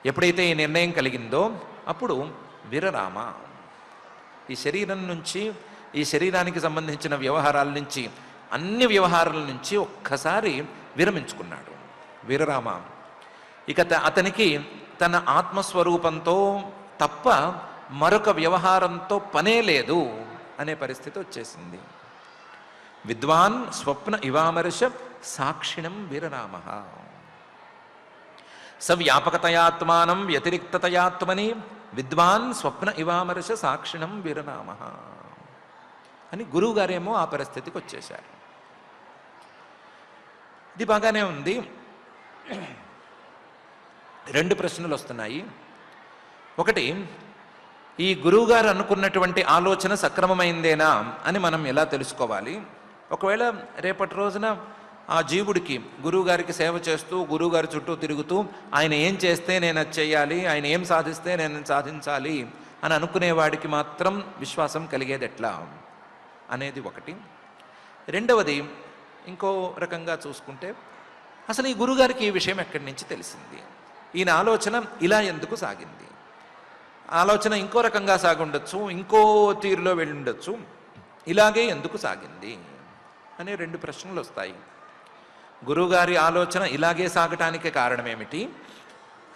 ఎప్పుడైతే ఈ నిర్ణయం కలిగిందో అప్పుడు విరరామ, ఈ శరీరం నుంచి, ఈ శరీరానికి సంబంధించిన వ్యవహారాల నుంచి, అన్ని వ్యవహారాల నుంచి ఒక్కసారి విరమించుకున్నాడు. విరరామ. ఇక అతనికి తన ఆత్మస్వరూపంతో తప్ప మరొక వ్యవహారంతో పనే లేదు అనే పరిస్థితి వచ్చేసింది. విద్వాన్ స్వప్న ఇవామర్శ సాక్షిణం విరరామ. సవ్యాపకతయాత్మానం వ్యతిరిక్తతయాత్మని విద్వాన్ స్వప్న ఇవామర్శ సాక్షిణం విరరామ అని గురువుగారేమో ఆ పరిస్థితికి వచ్చేశారు. ఇది బాగానే ఉంది. రెండు ప్రశ్నలు వస్తున్నాయి. ఒకటి, ఈ గురువుగారు అనుకున్నటువంటి ఆలోచన సక్రమమైందేనా అని మనం ఎలా తెలుసుకోవాలి? ఒకవేళ రేపటి రోజున ఆ జీవుడికి గురువుగారికి సేవ చేస్తూ, గురువుగారి చుట్టూ తిరుగుతూ, ఆయన ఏం చేస్తే నేను అది చేయాలి, ఆయన ఏం సాధిస్తే నేను సాధించాలి అని అనుకునేవాడికి మాత్రం విశ్వాసం కలిగేది ఎట్లా అనేది ఒకటి. రెండవది, ఇంకో రకంగా చూసుకుంటే అసలు ఈ గురువుగారికి ఈ విషయం ఎక్కడి నుంచి తెలిసింది? ఈయన ఆలోచన ఇలా ఎందుకు సాగింది? ఆలోచన ఇంకో రకంగా సాగుండొచ్చు, ఇంకో తీరులో వెళ్ళుండొచ్చు, ఇలాగే ఎందుకు సాగింది అనే రెండు ప్రశ్నలు వస్తాయి. గురువుగారి ఆలోచన ఇలాగే సాగటానికి కారణమేమిటి?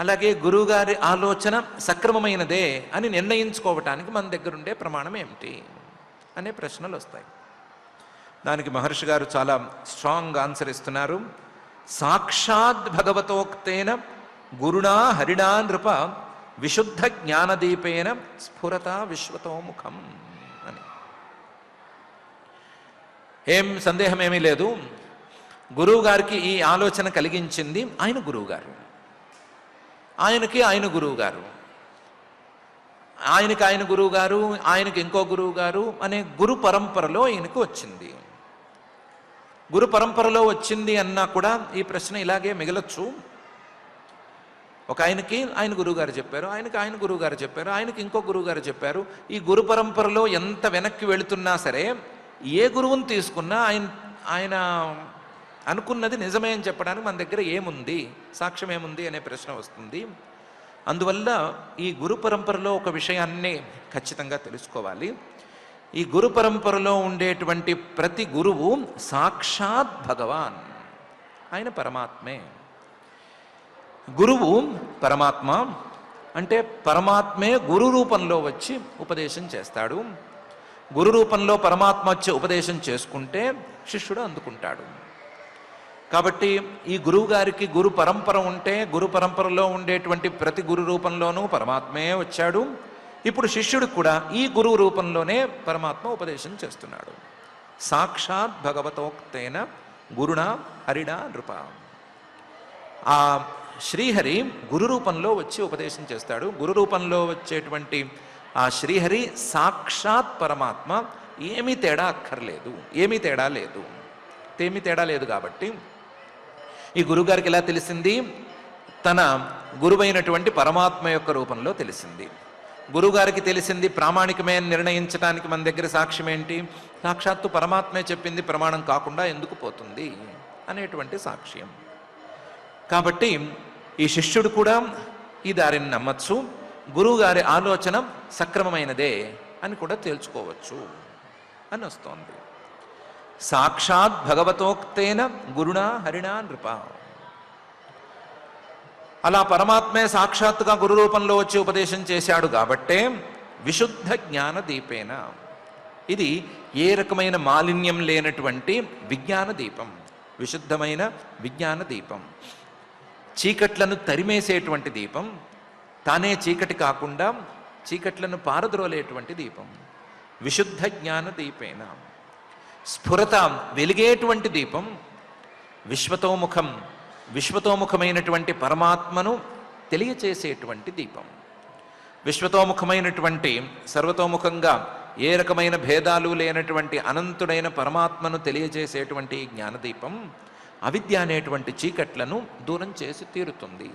అలాగే గురువుగారి ఆలోచన సక్రమమైనదే అని నిర్ణయించుకోవటానికి మన దగ్గరుండే ప్రమాణం ఏమిటి అనే ప్రశ్నలు వస్తాయి. దానికి మహర్షి గారు చాలా స్ట్రాంగ్ ఆన్సర్ ఇస్తున్నారు. సాక్షాత్ భగవతోక్తేన గురుణా హరిణా నృప విశుద్ధ జ్ఞానదీపేన స్ఫురత విశ్వతోముఖం అని. ఏం సందేహమేమీ లేదు. గురువు గారికి ఈ ఆలోచన కలిగించింది ఆయన గురువు గారు, ఆయనకి ఆయన గురువు గారు, ఆయనకి ఆయన గురువు గారు, ఆయనకి ఇంకో గురువు గారు అనే గురు పరంపరలో ఈయనకు వచ్చింది. గురు పరంపరలో వచ్చింది అన్నా కూడా ఈ ప్రశ్న ఇలాగే మిగలొచ్చు. ఒక ఆయనకి ఆయన గురువుగారు చెప్పారు, ఆయనకి ఆయన గురువుగారు చెప్పారు, ఆయనకి ఇంకో గురువుగారు చెప్పారు. ఈ గురు పరంపరలో ఎంత వెనక్కి వెళుతున్నా సరే ఏ గురువుని తీసుకున్నా ఆయన అనుకున్నది నిజమే అని చెప్పడానికి మన దగ్గర ఏముంది, సాక్ష్యం ఏముంది అనే ప్రశ్న వస్తుంది. అందువల్ల ఈ గురు పరంపరలో ఒక విషయాన్ని ఖచ్చితంగా తెలుసుకోవాలి. ఈ గురు పరంపరలో ఉండేటువంటి ప్రతి గురువు సాక్షాత్ భగవాన్, ఆయన పరమాత్మే. గురువు పరమాత్మ అంటే పరమాత్మే గురు రూపంలో వచ్చి ఉపదేశం చేస్తాడు. గురు రూపంలో పరమాత్మ వచ్చి ఉపదేశం చేసుకుంటే శిష్యుడు అందుకుంటాడు. కాబట్టి ఈ గురువు గారికి గురు పరంపర ఉంటే గురు పరంపరలో ఉండేటువంటి ప్రతి గురు రూపంలోనూ పరమాత్మే వచ్చాడు. ఇప్పుడు శిష్యుడికి కూడా ఈ గురువు రూపంలోనే పరమాత్మ ఉపదేశం చేస్తున్నాడు. సాక్షాత్ భగవతోక్తేన గురుణ హరిణ నృప. ఆ శ్రీహరి గురు రూపంలో వచ్చి ఉపదేశం చేస్తాడు. గురు రూపంలో వచ్చేటువంటి ఆ శ్రీహరి సాక్షాత్ పరమాత్మ. ఏమీ తేడా అక్కర్లేదు, ఏమీ తేడా లేదు. ఏమీ తేడా లేదు కాబట్టి ఈ గురువుగారికి ఎలా తెలిసింది? తన గురువైనటువంటి పరమాత్మ యొక్క రూపంలో తెలిసింది. గురువుగారికి తెలిసింది ప్రామాణికమే అని నిర్ణయించడానికి మన దగ్గర సాక్ష్యం ఏంటి? సాక్షాత్తు పరమాత్మే చెప్పింది ప్రమాణం కాకుండా ఎందుకు పోతుంది అనేటువంటి సాక్ష్యం. కాబట్టి ఈ శిష్యుడు కూడా ఈ దారిని నమ్మచ్చు, గురువుగారి ఆలోచన సక్రమమైనదే అని కూడా తేల్చుకోవచ్చు అని వస్తోంది. సాక్షాత్ భగవతోక్తేన గురుణ హరిణ నృప. అలా పరమాత్మే సాక్షాత్తుగా గురు రూపంలో వచ్చి ఉపదేశం చేశాడు కాబట్టే విశుద్ధ జ్ఞాన దీపేన, ఇది ఏ రకమైన మాలిన్యం లేనటువంటి విజ్ఞాన దీపం, విశుద్ధమైన విజ్ఞాన దీపం, చీకట్లను తరిమేసేటువంటి దీపం, తానే చీకటి కాకుండా చీకట్లను పారద్రోలేటువంటి దీపం. విశుద్ధ జ్ఞాన దీపేన స్ఫురత, వెలిగేటువంటి దీపం. విశ్వతోముఖం, విశ్వతోముఖమైనటువంటి పరమాత్మను తెలియచేసేటువంటి దీపం. విశ్వతోముఖమైనటువంటి సర్వతోముఖంగా ఏ రకమైన భేదాలు లేనటువంటి అనంతుడైన పరమాత్మను తెలియచేసేటువంటి జ్ఞానదీపం అవిద్య అనేటువంటి చీకట్లను దూరం చేసి తీరుతుంది.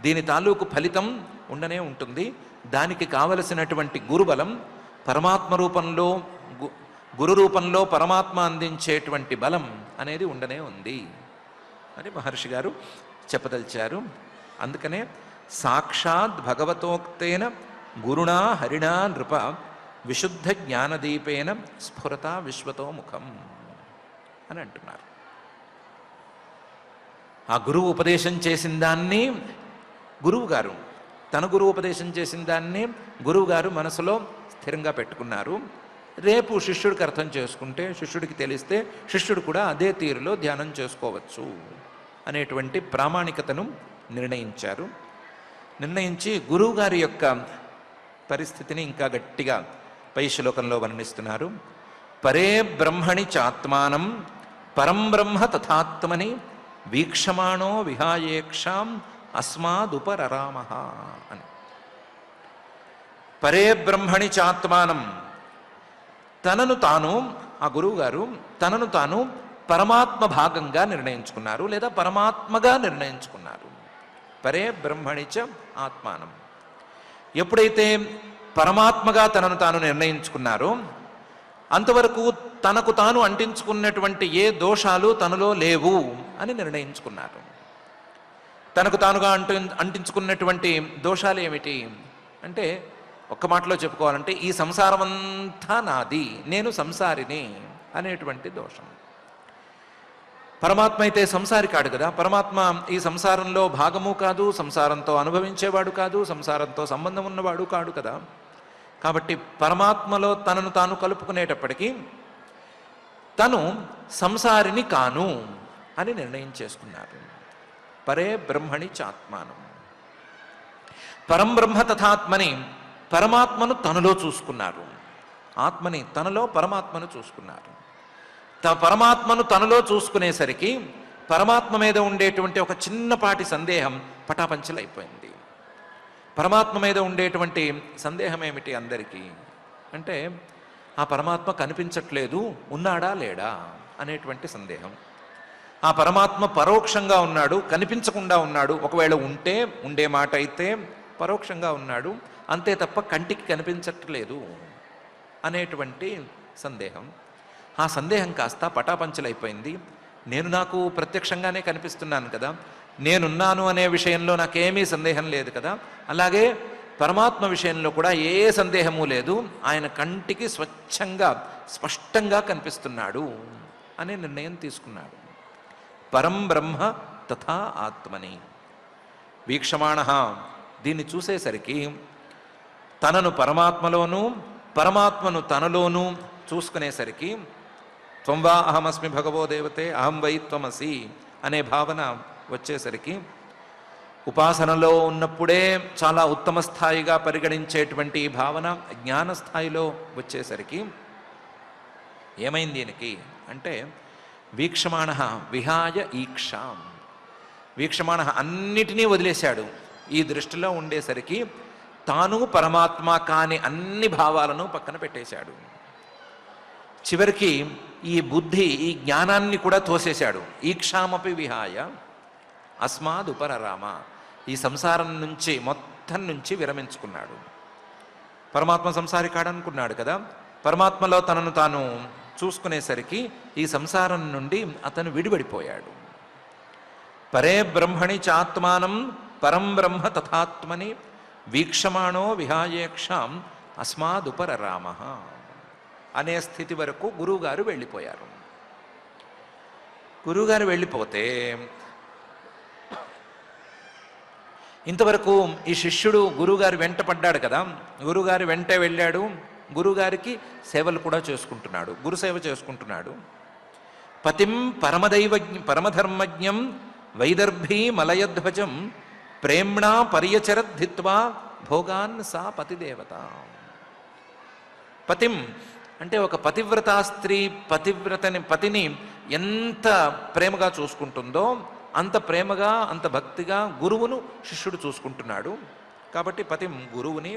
దీని తాలూకు ఫలితం ఉండనే ఉంటుంది. దానికి కావలసినటువంటి గురుబలం పరమాత్మ రూపంలో, గురు రూపంలో పరమాత్మ అందించేటువంటి బలం అనేది ఉండనే ఉంది అని మహర్షి గారు చెప్పదలిచారు. అందుకనే సాక్షాత్ భగవతోక్తేన గురుణా హరిణా నృప విశుద్ధ జ్ఞానదీపేన స్ఫురత విశ్వతోముఖం అని అంటున్నారు. ఆ గురువు ఉపదేశం చేసిన దాన్ని గురువు గారు, తన గురువు ఉపదేశం చేసిన దాన్ని గురువు గారు మనసులో స్థిరంగా పెట్టుకున్నారు. రేపు శిష్యుడికి అర్థం చేసుకుంటే, శిష్యుడికి తెలిస్తే శిష్యుడు కూడా అదే తీరులో ధ్యానం చేసుకోవచ్చు అనేటువంటి ప్రామాణికతను నిర్ణయించారు. నిర్ణయించి గురువుగారి యొక్క పరిస్థితిని ఇంకా గట్టిగా పై శ్లోకంలో వర్ణిస్తున్నారు. పరే బ్రహ్మణి చాత్మానం పరం బ్రహ్మ తథాత్మని వీక్షమాణో విహాయేక్షాం అస్మాదుపరరామః అని. పరే బ్రహ్మణి చాత్మానం, తనను తాను, ఆ గురువు గారు తనను తాను పరమాత్మ భాగంగా నిర్ణయించుకున్నారు, లేదా పరమాత్మగా నిర్ణయించుకున్నారు. పరే బ్రహ్మణి చ ఆత్మానం. ఎప్పుడైతే పరమాత్మగా తనను తాను నిర్ణయించుకున్నారో అంతవరకు తనకు తాను అంటించుకున్నటువంటి ఏ దోషాలు తనలో లేవు అని నిర్ణయించుకున్నారు. తనకు తానుగా అంటించుకున్నటువంటి దోషాలు ఏమిటి అంటే, ఒక్క మాటలో చెప్పుకోవాలంటే ఈ సంసారం అంతా నాది, నేను సంసారిని అనేటువంటి దోషం. పరమాత్మ అయితే సంసారి కాడు కదా. పరమాత్మ ఈ సంసారంలో భాగము కాదు, సంసారంతో అనుభవించేవాడు కాదు, సంసారంతో సంబంధం ఉన్నవాడు కాడు కదా. కాబట్టి పరమాత్మలో తనను తాను కలుపుకునేటప్పటికీ తను సంసారిని కాను అని నిర్ణయం చేసుకున్నారు. పరే బ్రహ్మణి చాత్మానం. పరం బ్రహ్మ తథాత్మని, పరమాత్మను తనలో చూసుకున్నారు. ఆత్మని తనలో, పరమాత్మను చూసుకున్నారు. పరమాత్మను తనలో చూసుకునేసరికి పరమాత్మ మీద ఉండేటువంటి ఒక చిన్నపాటి సందేహం పటాపంచలైపోయింది. పరమాత్మ మీద ఉండేటువంటి సందేహం ఏమిటి అందరికీ అంటే, ఆ పరమాత్మ కనిపించట్లేదు, ఉన్నాడా లేడా అనేటువంటి సందేహం. ఆ పరమాత్మ పరోక్షంగా ఉన్నాడు, కనిపించకుండా ఉన్నాడు. ఒకవేళ ఉండే మాట అయితే పరోక్షంగా ఉన్నాడు, అంతే తప్ప కంటికి కనిపించట్లేదు అనేటువంటి సందేహం. ఆ సందేహం కాస్త పటాపంచలైపోయింది. నేను నాకు ప్రత్యక్షంగానే కనిపిస్తున్నాను కదా, నేనున్నాను అనే విషయంలో నాకేమీ సందేహం లేదు కదా, అలాగే పరమాత్మ విషయంలో కూడా ఏ సందేహము లేదు, ఆయన కంటికి స్వచ్ఛంగా స్పష్టంగా కనిపిస్తున్నాడు అనే నిర్ణయం తీసుకున్నాడు. పరం బ్రహ్మ తథా ఆత్మని వీక్షమాణ. దీన్ని చూసేసరికి తనను పరమాత్మలోనూ పరమాత్మను తనలోనూ చూసుకునేసరికి త్వంవా అహమస్మి భగవో దేవతే అహం వై త్వమసి అనే భావన వచ్చేసరికి, ఉపాసనలో ఉన్నప్పుడే చాలా ఉత్తమ స్థాయిగా పరిగణించేటువంటి ఈ భావన జ్ఞాన స్థాయిలో వచ్చేసరికి ఏమైంది దీనికి అంటే, వీక్షమాణ విహాయ ఈక్షాం. వీక్షమాణ అన్నిటినీ వదిలేశాడు. ఈ దృష్టిలో ఉండేసరికి తాను పరమాత్మ కాని అన్ని భావాలను పక్కన పెట్టేశాడు. చివరికి ఈ బుద్ధి, ఈ జ్ఞానాన్ని కూడా తోసేశాడు. ఈక్షామపి విహాయ అస్మాదుపరరామ. ఈ సంసారం నుంచి మొత్తం నుంచి విరమించుకున్నాడు. పరమాత్మ సంసారి కాడనుకున్నాడు కదా, పరమాత్మలో తనను తాను చూసుకునేసరికి ఈ సంసారం నుండి అతను విడిపడిపోయాడు. పరే బ్రహ్మణి చాత్మానం పరం బ్రహ్మ తథాత్మని వీక్షమాణో విహాయేక్షాం అస్మాదుపరరామ అనే స్థితి వరకు గురువుగారు వెళ్ళిపోయారు. గురువుగారు వెళ్ళిపోతే ఇంతవరకు ఈ శిష్యుడు గురువుగారు వెంట పడ్డాడు కదా, గురువుగారు వెంటే వెళ్ళాడు, గురువుగారికి సేవలు కూడా చేసుకుంటున్నాడు, గురుసేవ చేసుకుంటున్నాడు. పతిం పరమధర్మజ్ఞం వైదర్భీ మలయధ్వజం ప్రేమ్ణా పర్యచరద్ధిత్వా భోగాన్ సా పతిదేవత. పతిం అంటే ఒక పతివ్రతా స్త్రీ పతిని ఎంత ప్రేమగా చూసుకుంటుందో అంత ప్రేమగా, అంత భక్తిగా గురువును శిష్యుడు చూసుకుంటున్నాడు. కాబట్టి పతిం గురువుని,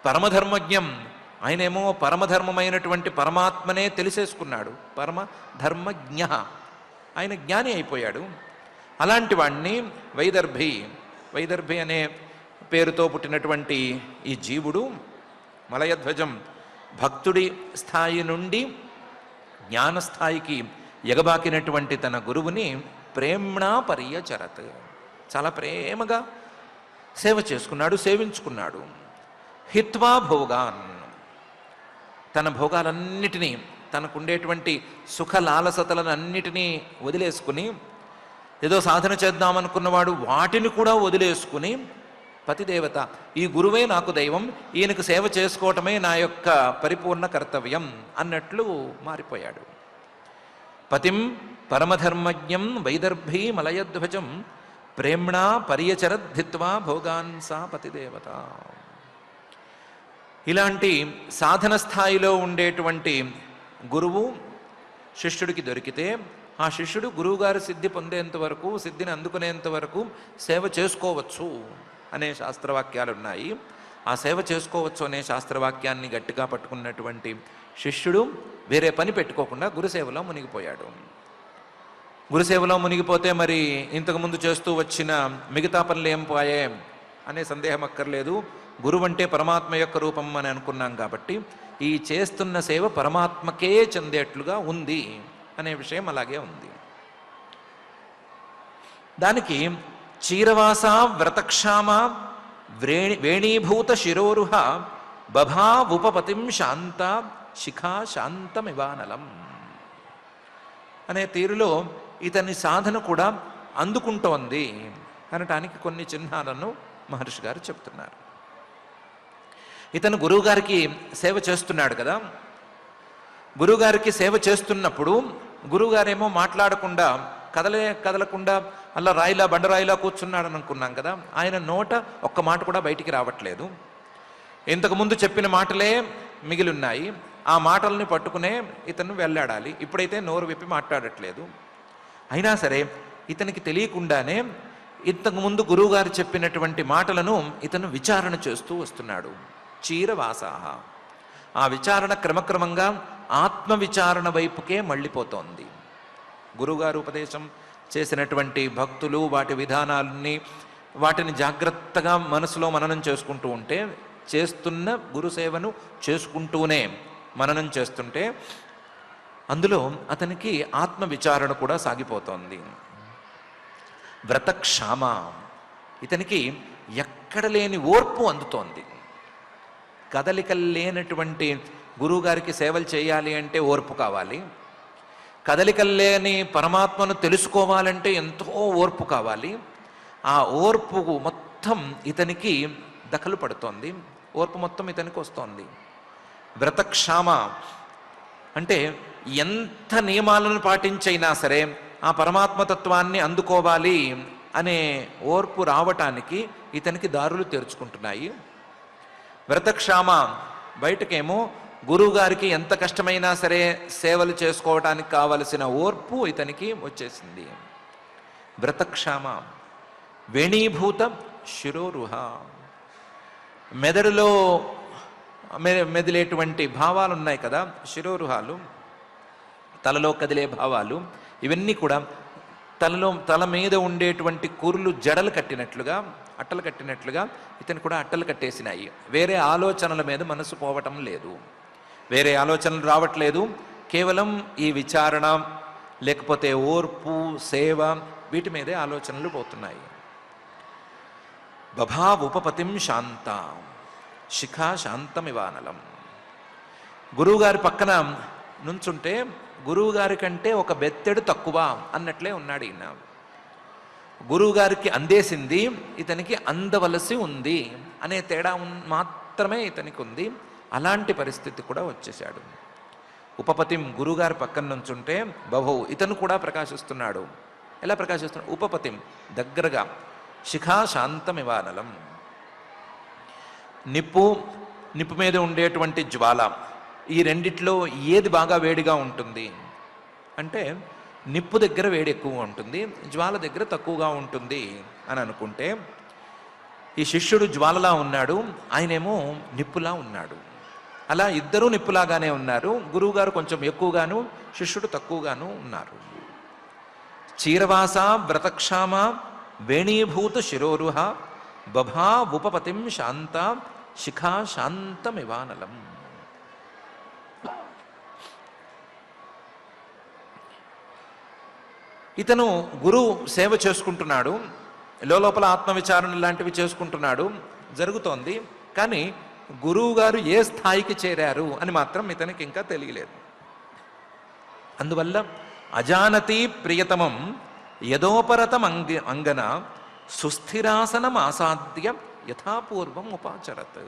పరమధర్మజ్ఞం ఆయనేమో పరమధర్మమైనటువంటి పరమాత్మనే తెలిసేసుకున్నాడు, పరమధర్మజ్ఞ, ఆయన జ్ఞాని అయిపోయాడు. అలాంటి వాణ్ణి వైదర్భి అనే పేరుతో పుట్టినటువంటి ఈ జీవుడు మలయధ్వజం భక్తుడి స్థాయి నుండి జ్ఞానస్థాయికి ఎగబాకినటువంటి తన గురువుని ప్రేమ్ణా పర్యచరత్, చాలా ప్రేమగా సేవ చేసుకున్నాడు, సేవించుకున్నాడు. హిత్వా భోగాన్, తన భోగాలన్నిటినీ, తనకుండేటువంటి సుఖ లాలసతలను అన్నిటినీ వదిలేసుకుని, ఏదో సాధన చేద్దామనుకున్నవాడు వాటిని కూడా వదిలేసుకుని, పతిదేవత, ఈ గురువే నాకు దైవం, ఈయనకు సేవ చేసుకోవటమే నా యొక్క పరిపూర్ణ కర్తవ్యం అన్నట్లు మారిపోయాడు. పతిం పరమధర్మజ్ఞం వైదర్భీ మలయధ్వజం ప్రేమ్ణా పర్యచరద్ధిత్వా భోగాన్ సా పతిదేవత. ఇలాంటి సాధన స్థాయిలో ఉండేటువంటి గురువు శిష్యుడికి దొరికితే, ఆ శిష్యుడు గురువుగారు సిద్ధి పొందేంత వరకు, సిద్ధిని అందుకునేంత వరకు సేవ చేసుకోవచ్చు అనే శాస్త్రవాక్యాలు ఉన్నాయి. ఆ సేవ చేసుకోవచ్చు అనే శాస్త్రవాక్యాన్ని గట్టిగా పట్టుకున్నటువంటి శిష్యుడు వేరే పని పెట్టుకోకుండా గురుసేవలో మునిగిపోయాడు. గురుసేవలో మునిగిపోతే మరి ఇంతకుముందు చేస్తూ వచ్చిన మిగతా పనులు ఏం పోయే అనే సందేహం అక్కర్లేదు. గురువు అంటే పరమాత్మ యొక్క రూపం అని అనుకున్నాం కాబట్టి ఈ చేస్తున్న సేవ పరమాత్మకే చెందేట్లుగా ఉంది అనే విషయం అలాగే ఉంది. దానికి చీరవాస వ్రతక్షామ వేణీభూత శిరోరుహ బభావుపపతిం శాంత శిఖా శాంతమివానలం అనే తీరులో ఇతని సాధన కూడా అందుకుంటోంది అనటానికి కొన్ని చిహ్నాలను మహర్షి గారు చెప్తున్నారు. ఇతను గురువుగారికి సేవ చేస్తున్నాడు కదా, గురువుగారికి సేవ చేస్తున్నప్పుడు గురువుగారేమో మాట్లాడకుండా, కదలకుండా అలా రాయిలా బండరాయిలా కూర్చున్నాడని అనుకున్నాం కదా, ఆయన నోట ఒక్క మాట కూడా బయటికి రావట్లేదు. ఇంతకుముందు చెప్పిన మాటలే మిగిలి ఉన్నాయి. ఆ మాటల్ని పట్టుకునే ఇతను వెళ్ళాడాలి. ఇప్పుడైతే నోరు విప్పి మాట్లాడట్లేదు. అయినా సరే ఇతనికి తెలియకుండానే ఇంతకుముందు గురువుగారు చెప్పినటువంటి మాటలను ఇతను విచారణ చేస్తూ వస్తున్నాడు. చీరవాసాహ. ఆ విచారణ క్రమక్రమంగా ఆత్మవిచారణ వైపుకే మళ్ళీపోతోంది. గురువుగారు ఉపదేశం చేసినటువంటి భక్తులు వాటి విధానాలని వాటిని జాగ్రత్తగా మనసులో మననం చేసుకుంటూ ఉంటే, చేస్తున్న గురుసేవను చేసుకుంటూనే మననం చేస్తుంటే అందులో అతనికి ఆత్మవిచారణ కూడా సాగిపోతోంది. వ్రతక్షామ. ఇతనికి ఎక్కడ లేని ఓర్పు అందుతోంది. కదలికలు లేనటువంటి గురువుగారికి సేవలు చేయాలి అంటే ఓర్పు కావాలి. కదలికలు లేని పరమాత్మను తెలుసుకోవాలంటే ఎంతో ఓర్పు కావాలి. ఆ ఓర్పు మొత్తం ఇతనికి దఖలు పడుతోంది. ఓర్పు మొత్తం ఇతనికి వస్తోంది. వ్రతక్షామ అంటే ఎంత నియమాలను పాటించైనా సరే ఆ పరమాత్మతత్వాన్ని అందుకోవాలి అనే ఓర్పు రావటానికి ఇతనికి దారులు తెరుచుకుంటున్నాయి. వ్రతక్షామ. బయటకేమో గురువుగారికి ఎంత కష్టమైనా సరే సేవలు చేసుకోవటానికి కావలసిన ఓర్పు ఇతనికి వచ్చేసింది. వ్రతక్షామ. వేణీభూత శిరోరుహ. మెదడులో మెదిలేటువంటి భావాలు ఉన్నాయి కదా, శిరోరుహాలు, తలలో కదిలే భావాలు. ఇవన్నీ కూడా తల మీద ఉండేటువంటి కురులు జడలు కట్టినట్లుగా, అట్టలు కట్టినట్లుగా ఇతను కూడా అట్టలు కట్టేసినాయి. వేరే ఆలోచనల మీద మనసు పోవటం లేదు, వేరే ఆలోచనలు రావట్లేదు. కేవలం ఈ విచారణ లేకపోతే ఓర్పు, సేవ, వీటి మీదే ఆలోచనలు పోతున్నాయి. బభావుపపతిం శాంత శిఖా శాంతమివానలం. గురువుగారి పక్కన నుంచుంటే గురువుగారి కంటే ఒక బెత్తెడు తక్కువ అన్నట్లే ఉన్నాడు ఈయన. గురువుగారికి అందేసింది ఇతనికి అందవలసి ఉంది అనే తేడా మాత్రమే ఇతనికి ఉంది. అలాంటి పరిస్థితి కూడా వచ్చేశాడు. ఉపపతిం. గురువుగారి పక్కన నుంచుంటే బభౌ. ఇతను కూడా ప్రకాశిస్తున్నాడు. ఎలా ప్రకాశిస్తున్నాడు? ఉపపతిం, దగ్గరగా. శిఖా శాంతమివానలం. నిప్పు మీద ఉండేటువంటి జ్వాల, ఈ రెండిట్లో ఏది బాగా వేడిగా ఉంటుంది అంటే నిప్పు దగ్గర వేడి ఎక్కువ ఉంటుంది, జ్వాల దగ్గర తక్కువగా ఉంటుంది అని అనుకుంటే, ఈ శిష్యుడు జ్వాలలా ఉన్నాడు, ఆయనేమో నిప్పులా ఉన్నాడు. అలా ఇద్దరూ నిప్పులాగానే ఉన్నారు. గురువుగారు కొంచెం ఎక్కువగాను, శిష్యుడు తక్కువగాను ఉన్నారు. చీరవాస వ్రతక్షామ వేణీభూత శిరోరుహ బభా ఉపపతిం శాంత శిఖా శాంతమివానలం. ఇతను గురు సేవ చేసుకుంటున్నాడు, లోపల ఆత్మవిచారణ లాంటివి చేసుకుంటున్నాడు, జరుగుతోంది. కానీ గురువు గారు ఏ స్థాయికి చేరారు అని మాత్రం ఇతనికి ఇంకా తెలియలేదు. అందువల్ల అజానతి ప్రియతమం యదోపరతం అంగన సుస్థిరాసనం ఆసాద్య యథాపూర్వం ఉపాచరత్.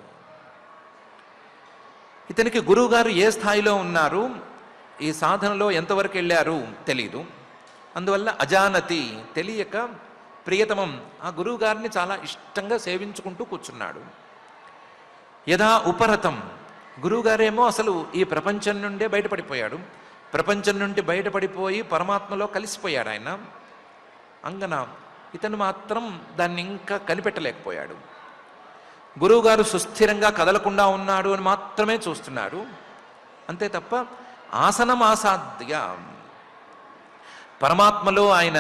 ఇతనికి గురువుగారు ఏ స్థాయిలో ఉన్నారు, ఈ సాధనలో ఎంతవరకు వెళ్ళారు తెలీదు. అందువల్ల అజానతి, తెలియక, ప్రియతమం, ఆ గురువుగారిని చాలా ఇష్టంగా సేవించుకుంటూ కూర్చున్నాడు. యథా ఉపరతం, గురువుగారేమో అసలు ఈ ప్రపంచం నుండే బయటపడిపోయాడు. ప్రపంచం నుండి బయటపడిపోయి పరమాత్మలో కలిసిపోయాడు ఆయన. అంగన, ఇతను మాత్రం దాన్ని ఇంకా కనిపెట్టలేకపోయాడు. గురువుగారు సుస్థిరంగా కదలకుండా ఉన్నాడు అని మాత్రమే చూస్తున్నారు, అంతే తప్ప ఆసనం ఆసాద్య, పరమాత్మలో ఆయన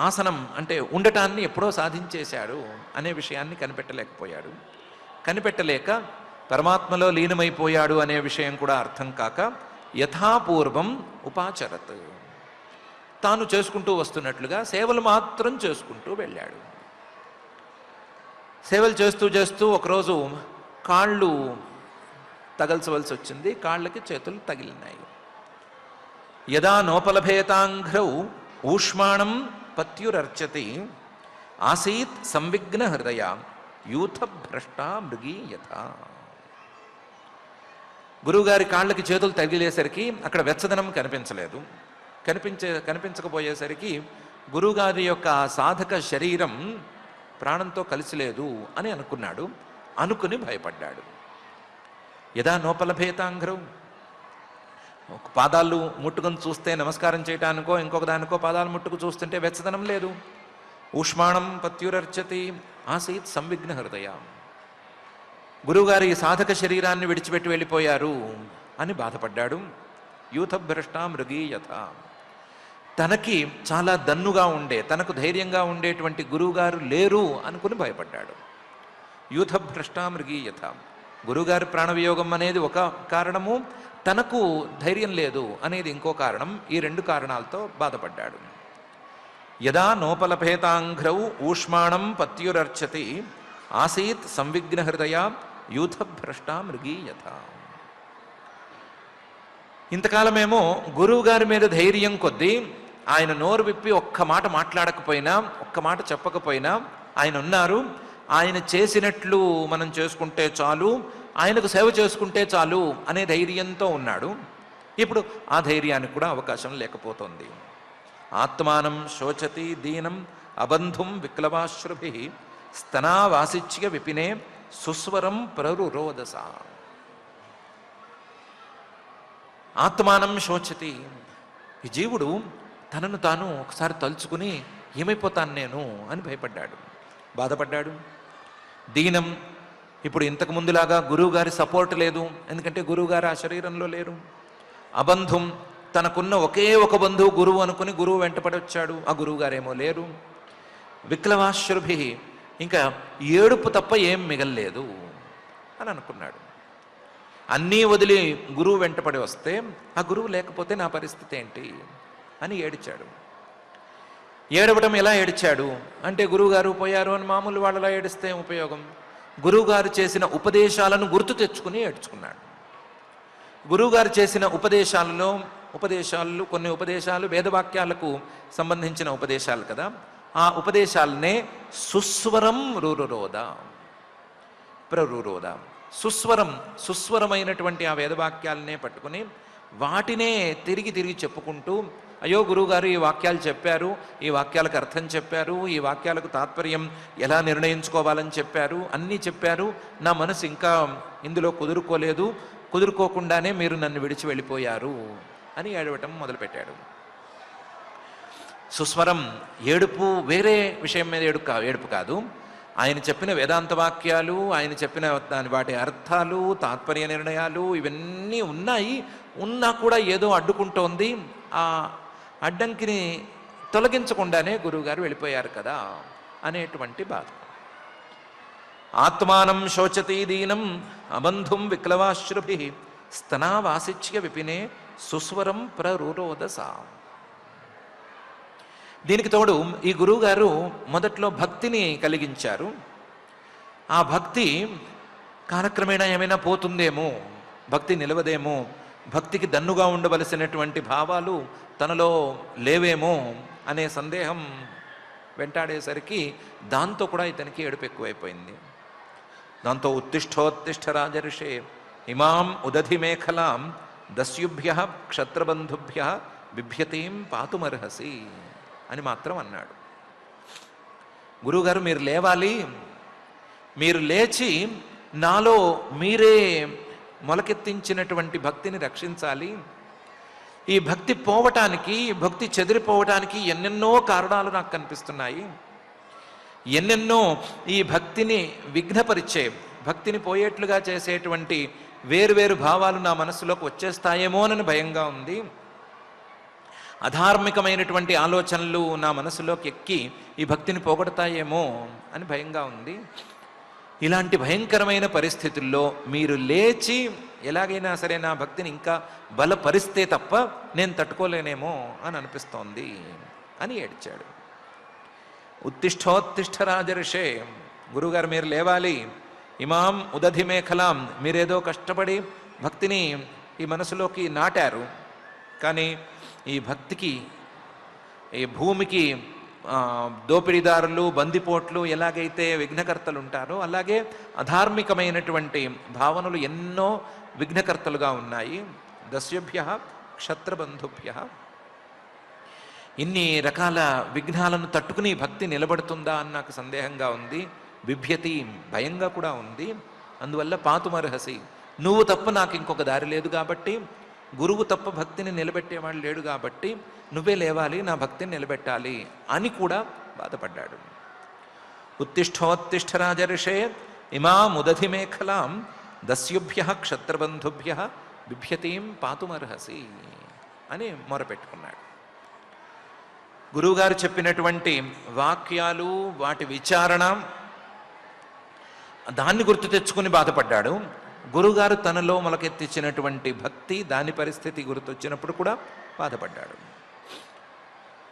ఆసనం అంటే ఉండటాన్ని ఎప్పుడో సాధించేశాడు అనే విషయాన్ని కనిపెట్టలేకపోయాడు. కనిపెట్టలేక పరమాత్మలో లీనమైపోయాడు అనే విషయం కూడా అర్థం కాక యథాపూర్వం ఉపాచరత్, తాను చేసుకుంటూ వస్తున్నట్లుగా సేవలు మాత్రం చేసుకుంటూ వెళ్ళాడు. సేవలు చేస్తూ చేస్తూ ఒకరోజు కాళ్ళు తగల్చవలసి వచ్చింది. కాళ్ళకి చేతులు తగిలినాయి. యదా నోపలభేతాంఘ్రౌ ఊష్మాణం పత్యురర్చతి ఆసీత్ సంవిఘ్న హృదయ యూథ భ్రష్ట మృగీయత. గురువుగారి కాళ్ళకి చేతులు తగిలేసరికి అక్కడ వెచ్చదనం కనిపించలేదు. కనిపించకపోయేసరికి గురువుగారి యొక్క సాధక శరీరం ప్రాణంతో కలిసి లేదు అని అనుకున్నాడు. అనుకుని భయపడ్డాడు. యదా నోపలభేతాంఘ్రౌ, ఒక పాదాలు ముట్టుకొని చూస్తే నమస్కారం చేయటానికో ఇంకొక దానికో పాదాలు ముట్టుకు చూస్తుంటే వెచ్చదనం లేదు. ఊష్మాణం పత్యురర్చతి ఆసీత్ సంవిఘ్న హృదయ. గురువుగారు ఈ సాధక శరీరాన్ని విడిచిపెట్టి వెళ్ళిపోయారు అని బాధపడ్డాడు. యూథభ్రష్ట మృగీయత. తనకి చాలా దన్నుగా ఉండే, తనకు ధైర్యంగా ఉండేటువంటి గురువుగారు లేరు అనుకుని భయపడ్డాడు. యూథభ్రష్ట మృగీయత. గురువుగారి ప్రాణవియోగం అనేది ఒక కారణము, తనకు ధైర్యం లేదు అనేది ఇంకో కారణం. ఈ రెండు కారణాలతో బాధపడ్డాడు. యదా నోపలభేతాంఘ్రౌ ఊష్మాణం పత్యురర్చతి ఆసీత్ సంవిఘ్న హృదయ యూథభ్రష్ట మృగీయత. ఇంతకాలమేమో గురువుగారి మీద ధైర్యం కొద్దీ ఆయన నోరు విప్పి ఒక్క మాట మాట్లాడకపోయినా, ఒక్క మాట చెప్పకపోయినా ఆయన ఉన్నారు, ఆయన చేసినట్లు మనం చేసుకుంటే చాలు, ఆయనకు సేవ చేసుకుంటే చాలు అనే ధైర్యంతో ఉన్నాడు. ఇప్పుడు ఆ ధైర్యానికి కూడా అవకాశం లేకపోతుంది. ఆత్మానం శోచతి దీనం అబంధుం విక్లవాశ్రుభి స్తనావాసిచ్య విపినే సుస్వరం ప్రరురోదస. ఆత్మానం శోచతి. ఈ జీవుడు తనను తాను ఒకసారి తలుచుకుని ఏమైపోతాను నేను అని భయపడ్డాడు, బాధపడ్డాడు. దీనం. ఇప్పుడు ఇంతకు ముందులాగా గురువుగారి సపోర్ట్ లేదు, ఎందుకంటే గురువుగారు ఆ శరీరంలో లేరు. అబంధుం. తనకున్న ఒకే ఒక బంధువు గురువు అనుకుని గురువు వెంటపడి వచ్చాడు, ఆ గురువుగారేమో లేరు. విక్లవాశ్రుభి. ఇంకా ఏడుపు తప్ప ఏం మిగల్లేదు అని అనుకున్నాడు. అన్నీ వదిలి గురువు వెంటపడి వస్తే ఆ గురువు లేకపోతే నా పరిస్థితి ఏంటి అని ఏడిచాడు. ఏడవడం ఎలా ఏడిచాడు అంటే, గురువుగారు పోయారు అని మామూలు వాళ్ళలా ఏడిస్తే ఉపయోగం. గురువుగారు చేసిన ఉపదేశాలను గుర్తు తెచ్చుకుని ఏడ్చుకున్నాడు. గురువుగారు చేసిన ఉపదేశాలు కొన్ని ఉపదేశాలు వేదవాక్యాలకు సంబంధించిన ఉపదేశాలు కదా, ఆ ఉపదేశాలనే సుస్వరం రురురోద ప్రరురోద. సుస్వరమైనటువంటి ఆ వేదవాక్యాలనే పట్టుకుని వాటినే తిరిగి చెప్పుకుంటూ, అయ్యో గురువుగారు ఈ వాక్యాలు చెప్పారు, ఈ వాక్యాలకు అర్థం చెప్పారు, ఈ వాక్యాలకు తాత్పర్యం ఎలా నిర్ణయించుకోవాలని చెప్పారు, అన్నీ చెప్పారు, నా మనసు ఇంకా ఇందులో కుదురుకోకుండానే మీరు నన్ను విడిచి వెళ్ళిపోయారు అని ఏడవటం మొదలుపెట్టాడు. సుస్వరం. ఏడుపు వేరే విషయం మీద ఏడుపు కాదు. ఆయన చెప్పిన వేదాంత వాక్యాలు, ఆయన చెప్పిన వాటి అర్థాలు, తాత్పర్య నిర్ణయాలు ఇవన్నీ ఉన్నా కూడా ఏదో అడ్డుకుంటోంది. ఆ అడ్డంకిని తొలగించకుండానే గురువుగారు వెళ్ళిపోయారు కదా అనేటువంటి బాధ. ఆత్మానం శోచతి దీనం అబంధుం విక్లవాశ్రుభి స్తనావాసిచ్య విపినే సుస్వరం ప్రరురోదస. దీనికి తోడు ఈ గురువుగారు మొదట్లో భక్తిని కలిగించారు. ఆ భక్తి కాలక్రమేణా ఏమైనా పోతుందేమో, భక్తి నిలవదేమో, భక్తికి దన్నుగా ఉండవలసినటువంటి భావాలు తనలో లేవేమో అనే సందేహం వెంటాడేసరికి దాంతో కూడా ఇతనికి ఏడుపు ఎక్కువైపోయింది. దాంతో ఉత్తిష్టోత్తిష్ట రాజర్షే ఇమాం ఉదధి మేఖలాం దస్యుభ్య క్షత్రబంధుభ్య బిభ్యతీం పాతుమర్హసి అని మాత్రం అన్నాడు. గురువుగారు మీరు లేవాలి, మీరు లేచి నాలో మీరే మొలకెత్తించినటువంటి భక్తిని రక్షించాలి. ఈ భక్తి పోవటానికి, భక్తి చెదిరిపోవటానికి ఎన్నెన్నో కారణాలు నాకు కనిపిస్తున్నాయి. ఎన్నెన్నో ఈ భక్తిని విఘ్నపరిచే, భక్తిని పోయేట్లుగా చేసేటువంటి వేరువేరు భావాలు నా మనసులోకి వచ్చేస్తాయేమోనని భయంగా ఉంది. అధార్మికమైనటువంటి ఆలోచనలు నా మనసులోకి ఎక్కి ఈ భక్తిని పోగొడతాయేమో అని భయంగా ఉంది. ఇలాంటి భయంకరమైన పరిస్థితుల్లో మీరు లేచి ఎలాగైనా సరే నా భక్తిని ఇంకా బలపరిస్తే తప్ప నేను తట్టుకోలేనేమో అని అనిపిస్తోంది అని ఏడ్చాడు. ఉత్తిష్టోత్తిష్ట రాజర్షే. గురువుగారు మీరు లేవాలి, ఇమాం ఉదధి మేఖలాం. మీరేదో కష్టపడి భక్తిని ఈ మనసులోకి నాటారు, కానీ ఈ భక్తికి, ఈ భూమికి దోపిడీదారులు, బందిపోట్లు ఎలాగైతే విఘ్నకర్తలు ఉంటారో అలాగే అధార్మికమైనటువంటి భావనలు ఎన్నో విఘ్నకర్తలుగా ఉన్నాయి. దస్యుభ్య క్షత్రబంధుభ్య. ఇన్ని రకాల విఘ్నాలను తట్టుకుని భక్తి నిలబడుతుందా అని నాకు సందేహంగా ఉంది. బిభ్యతి, భయంగా కూడా ఉంది. అందువల్ల పాతుమర్హసి, నువ్వు తప్ప నాకు ఇంకొక దారి లేదు కాబట్టి గురువు తప్ప భక్తిని నిలబెట్టేవాడు లేడు కాబట్టి నువ్వే లేవాలి, నా భక్తిని నిలబెట్టాలి అని కూడా బాధపడ్డాడు. ఉత్తిష్టోత్తిష్ట రాజర్షే ఇమాముదధి మేఖలాం దస్యుభ్య క్షత్రబంధుభ్య బిభ్యతీం పాతుమర్హసి అని మొరపెట్టుకున్నాడు. గురువుగారు చెప్పినటువంటి వాక్యాలు, వాటి విచారణ, దాన్ని గుర్తు తెచ్చుకుని బాధపడ్డాడు. గురువుగారు తనలో మొలకెత్తించినటువంటి భక్తి, దాని పరిస్థితి గుర్తొచ్చినప్పుడు కూడా బాధపడ్డాడు.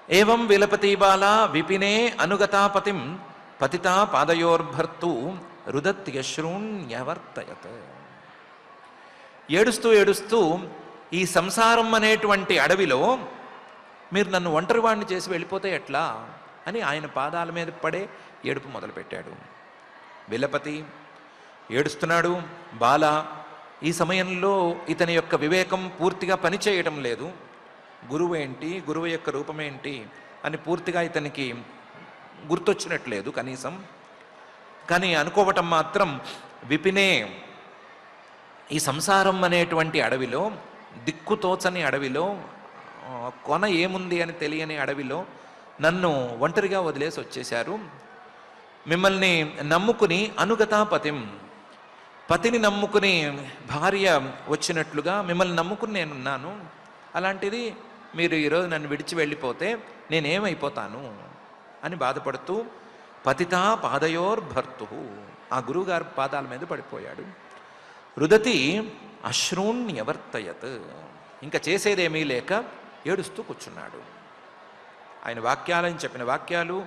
ఏవం విలపతి బాల విపినే అనుగతాపతిం పతితా పాదయోర్భర్తు రుదత్యశ్రూణ్యవర్తయత్. ఏడుస్తూ ఏడుస్తూ ఈ సంసారం అనేటువంటి అడవిలో మీరు నన్ను ఒంటరివాణ్ణి చేసి వెళ్ళిపోతే ఎట్లా అని ఆయన పాదాల మీద పడే ఏడుపు మొదలుపెట్టాడు. విలపతి ఏడుస్తున్నాడు. బాల ఈ సమయంలో ఇతని యొక్క వివేకం పూర్తిగా పనిచేయడం లేదు. గురువు ఏంటి, గురువు యొక్క రూపమేంటి అని పూర్తిగా ఇతనికి గుర్తొచ్చినట్లేదు కనీసం. కానీ అనుకోవటం మాత్రం విపినే, ఈ సంసారం అనేటువంటి అడవిలో, దిక్కుతోచని అడవిలో, కొన ఏముంది అని తెలియని అడవిలో నన్ను ఒంటరిగా వదిలేసి వచ్చేశారు. మిమ్మల్ని నమ్ముకుని అనుగతాపతిం, పతిని నమ్ముకుని భార్య వచ్చినట్లుగా మిమ్మల్ని నమ్ముకుని నేనున్నాను. అలాంటిది మీరు ఈరోజు నన్ను విడిచి వెళ్ళిపోతే నేనేమైపోతాను అని బాధపడుతూ పతితా పాదయోర్భర్తు, ఆ గురువుగారి పాదాల మీద పడిపోయాడు. రుదతి అశ్రూణ్యవర్తయత్, ఇంకా చేసేదేమీ లేక ఏడుస్తూ కూర్చున్నాడు. ఆయన వాక్యాలని చెప్పిన వాక్యాలు,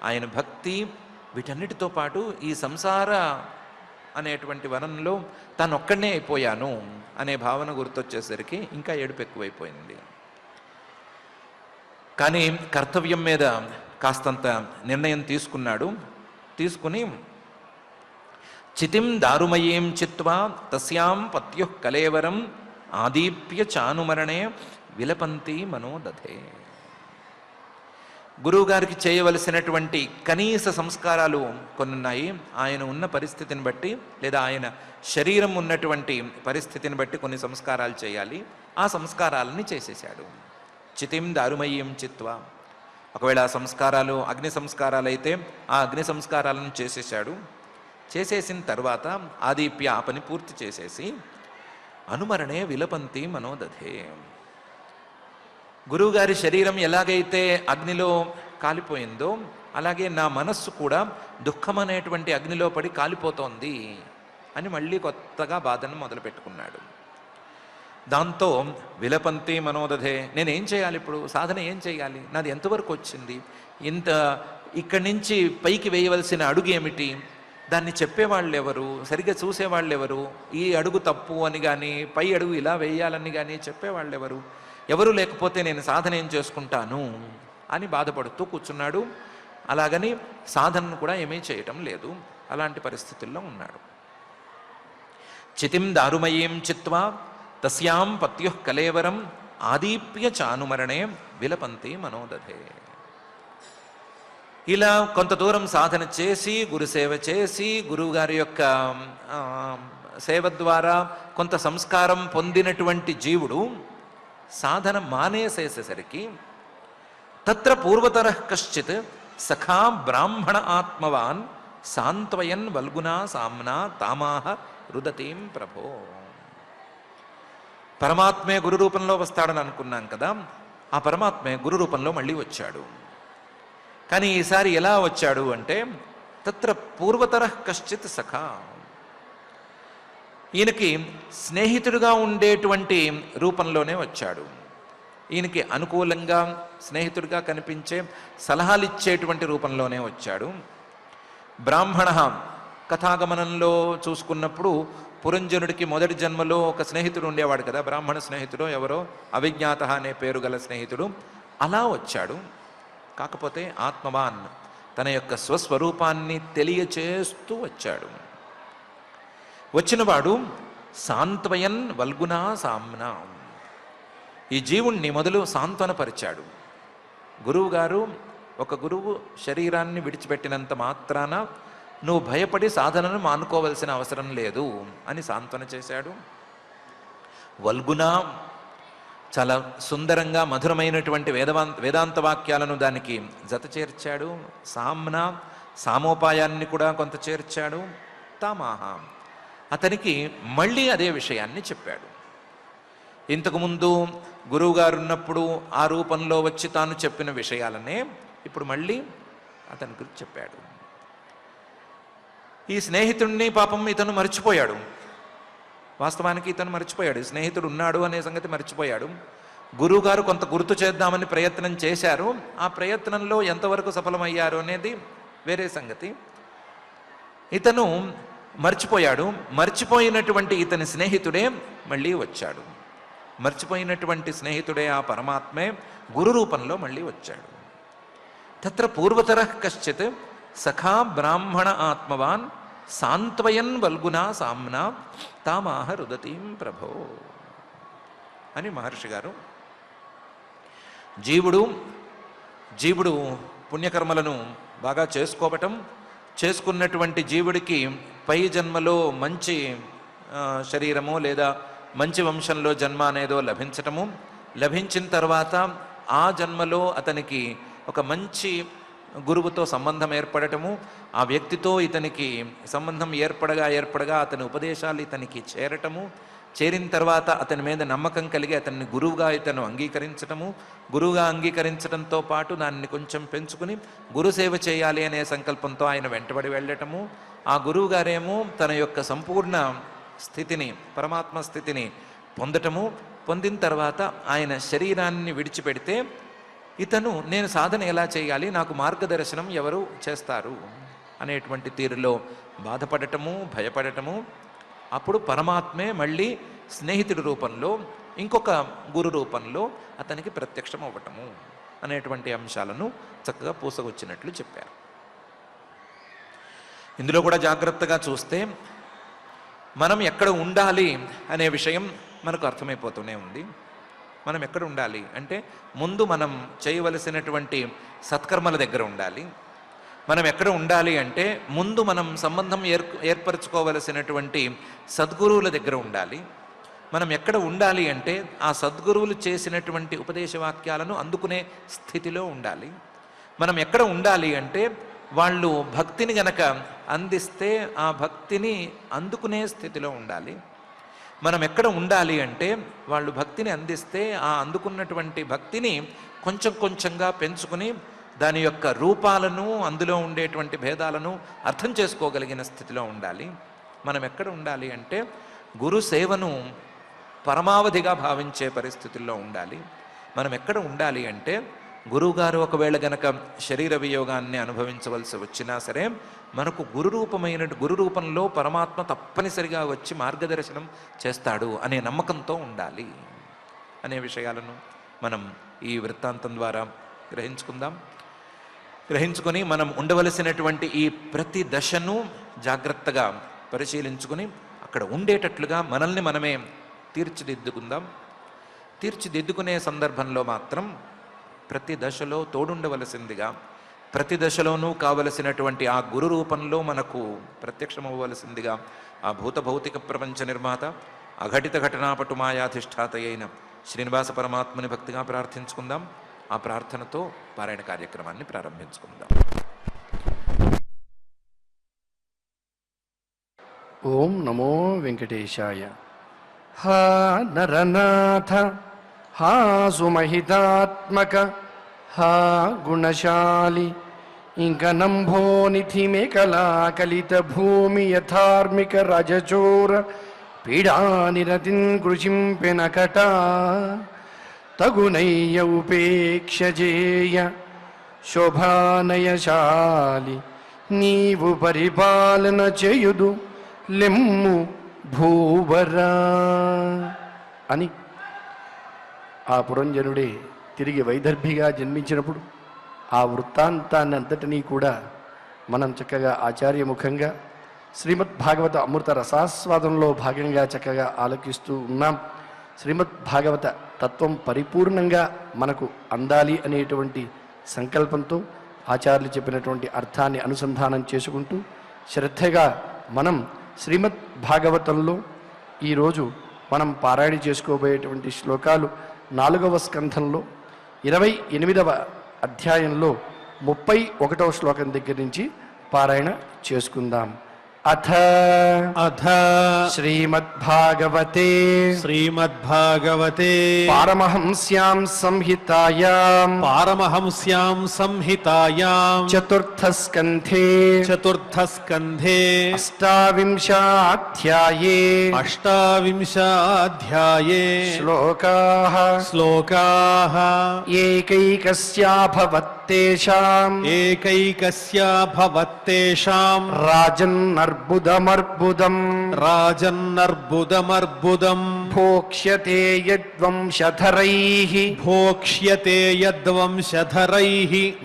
ఆయన భక్తి, వీటన్నిటితో పాటు ఈ సంసార అనేటువంటి వనంలో తాను ఒక్కడనే అయిపోయాను అనే భావన గుర్తొచ్చేసరికి ఇంకా ఏడుపు ఎక్కువైపోయింది. కానీ కర్తవ్యం మీద కాస్తంత నిర్ణయం తీసుకున్నాడు. తీసుకుని చితిం దారుమయీం చిత్వా తస్యాం పత్యుః కలేవరం ఆదీప్య చానుమరణే విలపంతి మనోదధే. గురువుగారికి చేయవలసినటువంటి కనీస సంస్కారాలు కొన్నున్నాయి. ఆయన ఉన్న పరిస్థితిని బట్టి, లేదా ఆయన శరీరం ఉన్నటువంటి పరిస్థితిని బట్టి కొన్ని సంస్కారాలు చేయాలి. ఆ సంస్కారాలని చేసేశాడు. చితిం దారుమయీం చిత్వా, ఒకవేళ ఆ సంస్కారాలు అగ్ని సంస్కారాలు అయితే ఆ అగ్ని సంస్కారాలను చేసేశాడు. చేసేసిన తర్వాత ఆదీప్య ఆ పని పూర్తి చేసేసి అనుమరణే విలపంతి మనోదధే, గురువుగారి శరీరం ఎలాగైతే అగ్నిలో కాలిపోయిందో అలాగే నా మనస్సు కూడా దుఃఖం అనేటువంటి అగ్నిలో పడి కాలిపోతోంది అని మళ్ళీ కొత్తగా బాధను మొదలుపెట్టుకున్నాడు. దాంతో విలపంతి మనోదధే, నేనేం చేయాలి ఇప్పుడు, సాధన ఏం చేయాలి, నాది ఎంతవరకు వచ్చింది, ఇంత ఇక్కడి నుంచి పైకి వేయవలసిన అడుగు ఏమిటి, దాన్ని చెప్పేవాళ్ళు ఎవరు, సరిగ్గా చూసేవాళ్ళు ఎవరు, ఈ అడుగు తప్పు అని కానీ పై అడుగు ఇలా వేయాలని కానీ చెప్పేవాళ్ళు ఎవరు, ఎవరు లేకపోతే నేను సాధన ఏం చేసుకుంటాను అని బాధపడుతూ కూర్చున్నాడు. అలాగని సాధనను కూడా ఏమీ చేయటం లేదు. అలాంటి పరిస్థితుల్లో ఉన్నాడు. చితిం దారుమయీం చిత్వా తస్యాం పత్యుః కలేవరం ఆదీప్య చానుమరణే విలపంతి మనోదధే. ఇలా కొంత దూరం సాధన చేసి, గురుసేవ చేసి, గురువుగారి యొక్క సేవ ద్వారా కొంత సంస్కారం పొందినటువంటి జీవుడు సాధన మానేసేసరికి తత్ర పూర్వతరః కశ్చిత్ సఖా బ్రాహ్మణ ఆత్మవాన్ సాంత్వయన్ వల్గునా సామ్నా తామాహ రుదతీం ప్రభో. పరమాత్మే గురు రూపంలో వస్తాడని అనుకున్నాం కదా, ఆ పరమాత్మే గురు రూపంలో మళ్ళీ వచ్చాడు. కానీ ఈసారి ఎలా వచ్చాడు అంటే తత్ర పూర్వతరః కశ్చిత్ సఖా, ఈయనకి స్నేహితుడిగా ఉండేటువంటి రూపంలోనే వచ్చాడు. ఈయనకి అనుకూలంగా స్నేహితుడిగా కనిపించే సలహాలు ఇచ్చేటువంటి రూపంలోనే వచ్చాడు. బ్రాహ్మణ కథాగమనంలో చూసుకున్నప్పుడు పురంజనుడికి మొదటి జన్మలో ఒక స్నేహితుడు ఉండేవాడు కదా, బ్రాహ్మణ స్నేహితుడు, ఎవరో అవిజ్ఞాత అనే పేరు గల స్నేహితుడు. అలా వచ్చాడు. కాకపోతే ఆత్మవాన్ తన యొక్క స్వస్వరూపాన్ని తెలియచేస్తూ వచ్చాడు. వచ్చినవాడు సాంత్వయన్ వల్గునా సామ్నా, ఈ జీవుణ్ణి మొదలు సాంత్వనపరిచాడు. గురువుగారు, ఒక గురువు శరీరాన్ని విడిచిపెట్టినంత మాత్రాన నువ్వు భయపడి సాధనను మానుకోవలసిన అవసరం లేదు అని సాంత్వన చేశాడు. వల్గునా, చాలా సుందరంగా మధురమైనటువంటి వేదాంత వాక్యాలను దానికి జత చేర్చాడు. సామోపాయాన్ని కూడా కొంత చేర్చాడు. తామాహ అతనికి మళ్ళీ అదే విషయాన్ని చెప్పాడు. ఇంతకుముందు గురువుగారు ఉన్నప్పుడు ఆ రూపంలో వచ్చి తాను చెప్పిన విషయాలనే ఇప్పుడు మళ్ళీ అతని గురించి చెప్పాడు. ఈ స్నేహితుడిని పాపం ఇతను మర్చిపోయాడు. వాస్తవానికి ఇతను మర్చిపోయాడు, స్నేహితుడు ఉన్నాడు అనే సంగతి మర్చిపోయాడు. గురువుగారు కొంత గుర్తు చేద్దామని ప్రయత్నం చేశారు. ఆ ప్రయత్నంలో ఎంతవరకు సఫలమయ్యారు అనేది వేరే సంగతి. ఇతను మర్చిపోయాడు. మర్చిపోయినటువంటి ఇతని స్నేహితుడే మళ్ళీ వచ్చాడు. మర్చిపోయినటువంటి స్నేహితుడే ఆ పరమాత్మే గురు రూపంలో మళ్ళీ వచ్చాడు. తత్ర పూర్వతరః కశ్చిత్ సఖా బ్రాహ్మణ ఆత్మవాన్ సాంత్వయన్ వల్గునా సామ్నా తామాహ రుదతీం ప్రభో అని మహర్షి గారు. జీవుడు పుణ్యకర్మలను బాగా చేసుకున్నటువంటి జీవుడికి పై జన్మలో మంచి శరీరము లేదా మంచి వంశంలో జన్మ అనేదో లభించిన తర్వాత ఆ జన్మలో అతనికి ఒక మంచి గురువుతో సంబంధం ఏర్పడటము, ఆ వ్యక్తితో ఇతనికి సంబంధం ఏర్పడగా అతని ఉపదేశాలు ఇతనికి చేరిన తర్వాత అతని మీద నమ్మకం కలిగి అతన్ని గురువుగా ఇతను గురువుగా అంగీకరించడంతో పాటు దాన్ని కొంచెం పెంచుకుని గురుసేవ చేయాలి అనే సంకల్పంతో ఆయన వెంటబడి వెళ్ళటము. ఆ గురువు గారేమో తన యొక్క సంపూర్ణ స్థితిని, పరమాత్మ స్థితిని పొందిన తర్వాత ఆయన శరీరాన్ని విడిచిపెడితే ఇతను నేను సాధన ఎలా చేయాలి, నాకు మార్గదర్శనం ఎవరు చేస్తారు అనేటువంటి తీరులో బాధపడటము, భయపడటము. అప్పుడు పరమాత్మే మళ్ళీ స్నేహితుడి రూపంలో, ఇంకొక గురు రూపంలో అతనికి ప్రత్యక్షం అవ్వటము అనేటువంటి అంశాలను చక్కగా పూసగొచ్చినట్లు చెప్పారు. ఇందులో కూడా జాగ్రత్తగా చూస్తే మనం ఎక్కడ ఉండాలి అనే విషయం మనకు అర్థమైపోతూనే ఉంది. మనం ఎక్కడ ఉండాలి అంటే ముందు మనం చేయవలసినటువంటి సత్కర్మల దగ్గర ఉండాలి. మనం ఎక్కడ ఉండాలి అంటే ముందు మనం సంబంధం ఏర్పరచుకోవలసినటువంటి సద్గురువుల దగ్గర ఉండాలి. మనం ఎక్కడ ఉండాలి అంటే ఆ సద్గురువులు చేసినటువంటి ఉపదేశ వాక్యాలను అందుకునే స్థితిలో ఉండాలి. మనం ఎక్కడ ఉండాలి అంటే వాళ్ళు భక్తిని గనక అందిస్తే ఆ భక్తిని అందుకునే స్థితిలో ఉండాలి. మనం ఎక్కడ ఉండాలి అంటే వాళ్ళు భక్తిని అందిస్తే ఆ అందుకున్నటువంటి భక్తిని కొంచెం కొంచెంగా పెంచుకుని దాని యొక్క రూపాలను, అందులో ఉండేటువంటి భేదాలను అర్థం చేసుకోగలిగిన స్థితిలో ఉండాలి. మనం ఎక్కడ ఉండాలి అంటే గురు సేవను పరమావధిగా భావించే పరిస్థితుల్లో ఉండాలి. మనం ఎక్కడ ఉండాలి అంటే గురువుగారు ఒకవేళ గనక శరీర వియోగాన్ని అనుభవించవలసి వచ్చినా సరే మనకు గురు రూపంలో పరమాత్మ తప్పనిసరిగా వచ్చి మార్గదర్శనం చేస్తాడు అనే నమ్మకంతో ఉండాలి అనే విషయాలను మనం ఈ వృత్తాంతం ద్వారా గ్రహించుకొని మనం ఉండవలసినటువంటి ఈ ప్రతి దశను జాగ్రత్తగా పరిశీలించుకుని అక్కడ ఉండేటట్లుగా మనల్ని మనమే తీర్చిదిద్దుకునే సందర్భంలో మాత్రం ప్రతి దశలో తోడుండవలసిందిగా, ప్రతి దశలోనూ కావలసినటువంటి ఆ గురు రూపంలో మనకు ప్రత్యక్షమవ్వవలసిందిగా ఆ భౌతిక ప్రపంచ నిర్మాత అఘటిత ఘటనాపటు మాయాధిష్ఠాత అయిన శ్రీనివాస పరమాత్మని భక్తిగా ప్రార్థించుకుందాం. ఆ ప్రార్థనతో పారాయణ కార్యక్రమాన్ని ప్రారంభించుకుందాం. ఓం నమో వెంకటేశాయ. హా నరనాథ, హా సుమహితాత్మక, హా గుణశాలి, ఇంకనంభోనిధి మేకలా కలిత భూమి యథార్మిక రజచోర పీడానిరతిన్ కృషింపెనకట తగునయ్య ఉపేక్షజేయ శోభానయశాలి నీవు పరిపాలన చేయుదు లెమ్ము భూవరా అని ఆ పురంజనుడే తిరిగి వైదర్భిగా జన్మించినప్పుడు ఆ వృత్తాంతాన్ని అంతటినీ కూడా మనం చక్కగా ఆచార్యముఖంగా శ్రీమద్భాగవత అమృత రసాస్వాదంలో భాగంగా చక్కగా ఆలోకిస్తూ ఉన్నాం. శ్రీమద్భాగవత తత్వం పరిపూర్ణంగా మనకు అందాలి అనేటువంటి సంకల్పంతో ఆచార్యులు చెప్పినటువంటి అర్థాన్ని అనుసంధానం చేసుకుంటూ శ్రద్ధగా మనం శ్రీమద్భాగవతంలో ఈరోజు మనం పారాయణ చేసుకోబోయేటువంటి శ్లోకాలు 4వ స్కంధంలో 28వ అధ్యాయంలో 31వ శ్లోకం దగ్గర నుంచి పారాయణ చేసుకుందాం. అథ శ్రీమద్భాగవతే పారమహంస్యాం సంహితాయాం చతుర్థస్కంధే అష్టావింశాధ్యాయే శ్లోకాః ఏకైకస్యా భవత్తేషాం రాజన్నర్బుదమర్బుదం భోక్ష్యతే యద్వంశధరైః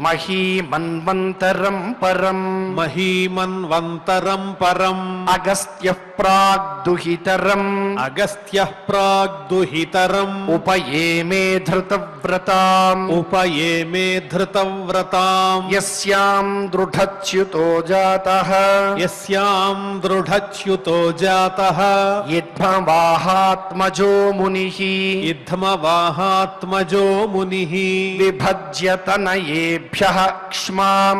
మహీమన్వంతరం పరం అగస్త్యః ప్రాగ్దుహితరం ఉపయేమే ధృతవ్రతాం యస్యాం దృఢచ్యుతో జాతః ఇద్మవాహాత్మజో మునిః విభజ్య తనయేభ్యః క్ష్మాం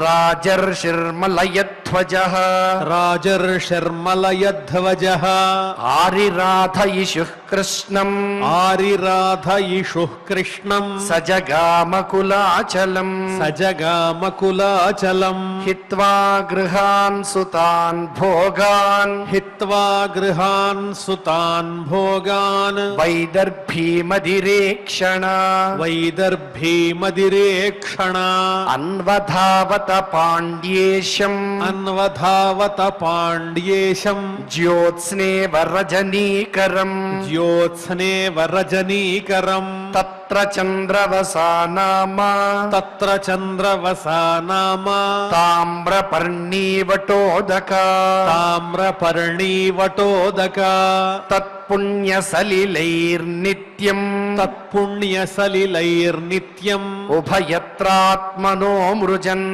రాజర్షిర్మలయధ్వజः ఆరిరాధయిషుః కృష్ణం సజగామకులాచలం హిత్వా గృహాన్ సుతాన్ భోగాన్ వైదర్భీమదిరేక్షణ అన్వధావత పాండ్యేశం జ్యోత్స్నేవ రజనీకరం తత్ర చంద్రవసానామా తామ్రపర్ణీవటోదక తత్పుణ్యసలిలైర్నిత్యం ఉభయత్రాత్మనో మృజన్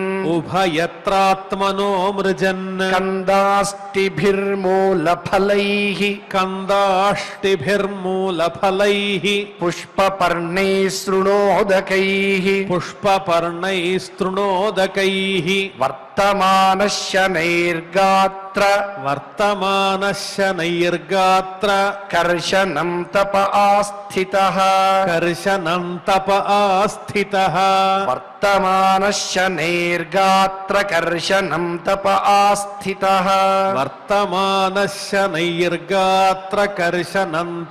కందాష్టిభిర్మూలఫలైః పుష్పపర్ణైస్తృణోదకైః వర్తమానశనైర్గాత్ర కర్షణం తప ఆస్థితః వర్తమానశనైర్గాత్ర కర్షణం